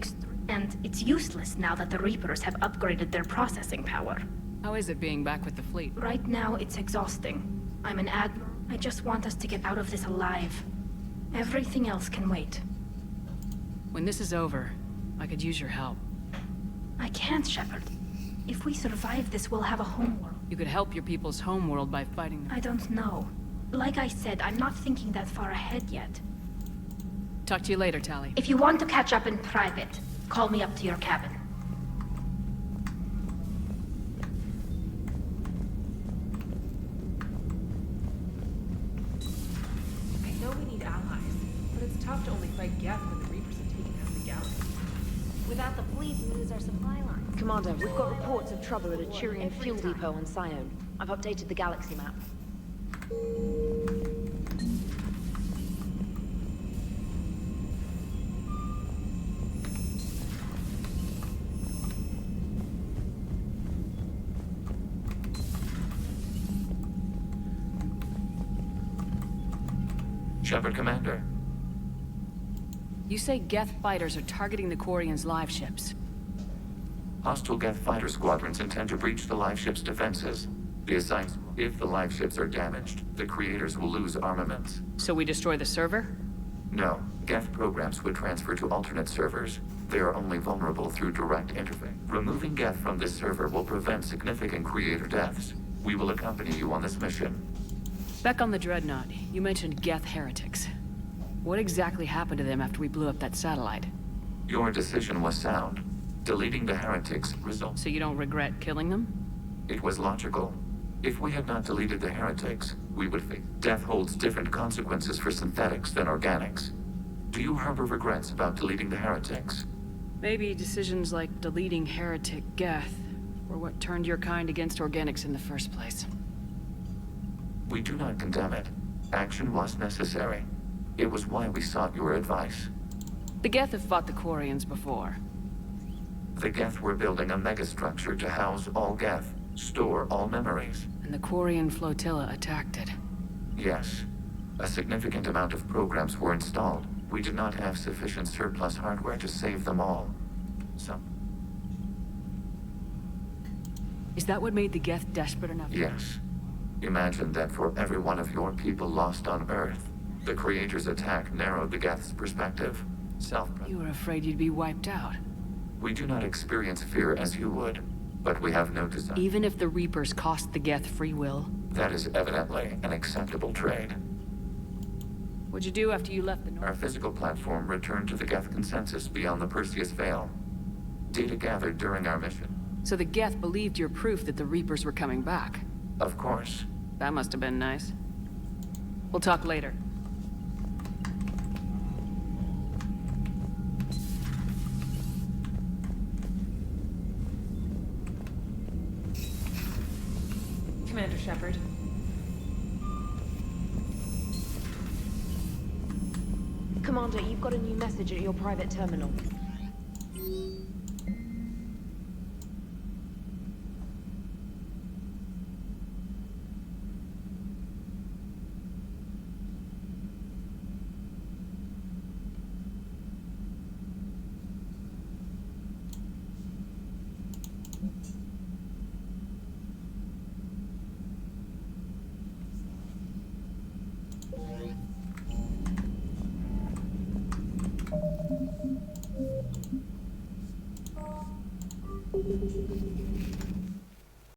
and it's useless now that the Reapers have upgraded their processing power. How is it being back with the fleet? Right now, it's exhausting. I'm an admiral. I just want us to get out of this alive. Everything else can wait. When this is over, I could use your help. I can't, Shepard. If we survive this, we'll have a homeworld. You could help your people's homeworld by fighting them. I don't know. Like I said, I'm not thinking that far ahead yet. Talk to you later, Tali. If you want to catch up in private, call me up to your cabin. I know we need allies, but it's tough to only fight Geth when the Reapers have taken out the galaxy. Without the fleet, we lose our supply lines. Commander, we've got reports of trouble at a Turian fuel depot on Scion. I've updated the galaxy map. Shepard, Commander. You say Geth fighters are targeting the Quarians' live ships. Hostile Geth fighter squadrons intend to breach the live ship's defenses. The assigns, if the live ships are damaged, the creators will lose armaments. So we destroy the server? No. Geth programs would transfer to alternate servers. They are only vulnerable through direct interface. Removing Geth from this server will prevent significant creator deaths. We will accompany you on this mission. Back on the Dreadnought, you mentioned Geth heretics. What exactly happened to them after we blew up that satellite? Your decision was sound. Deleting the heretics results. So you don't regret killing them? It was logical. If we had not deleted the heretics, we would face. Death holds different consequences for synthetics than organics. Do you harbor regrets about deleting the heretics? Maybe decisions like deleting heretic Geth were what turned your kind against organics in the first place. We do not condemn it. Action was necessary. It was why we sought your advice. The Geth have fought the Quarians before. The Geth were building a megastructure to house all Geth, store all memories. And the Quarian flotilla attacked it. Yes. A significant amount of programs were installed. We did not have sufficient surplus hardware to save them all. Is that what made the Geth desperate enough? Yes. Imagine that for every one of your people lost on Earth, the Creator's attack narrowed the Geth's perspective. You were afraid you'd be wiped out. We do not experience fear as you would, but we have no desire. Even if the Reapers cost the Geth free will? That is evidently an acceptable trade. What'd you do after you left the North? Our physical platform returned to the Geth consensus beyond the Perseus Veil. Data gathered during our mission. So the Geth believed your proof that the Reapers were coming back? Of course. That must have been nice. We'll talk later. Commander Shepard. Commander, you've got a new message at your private terminal.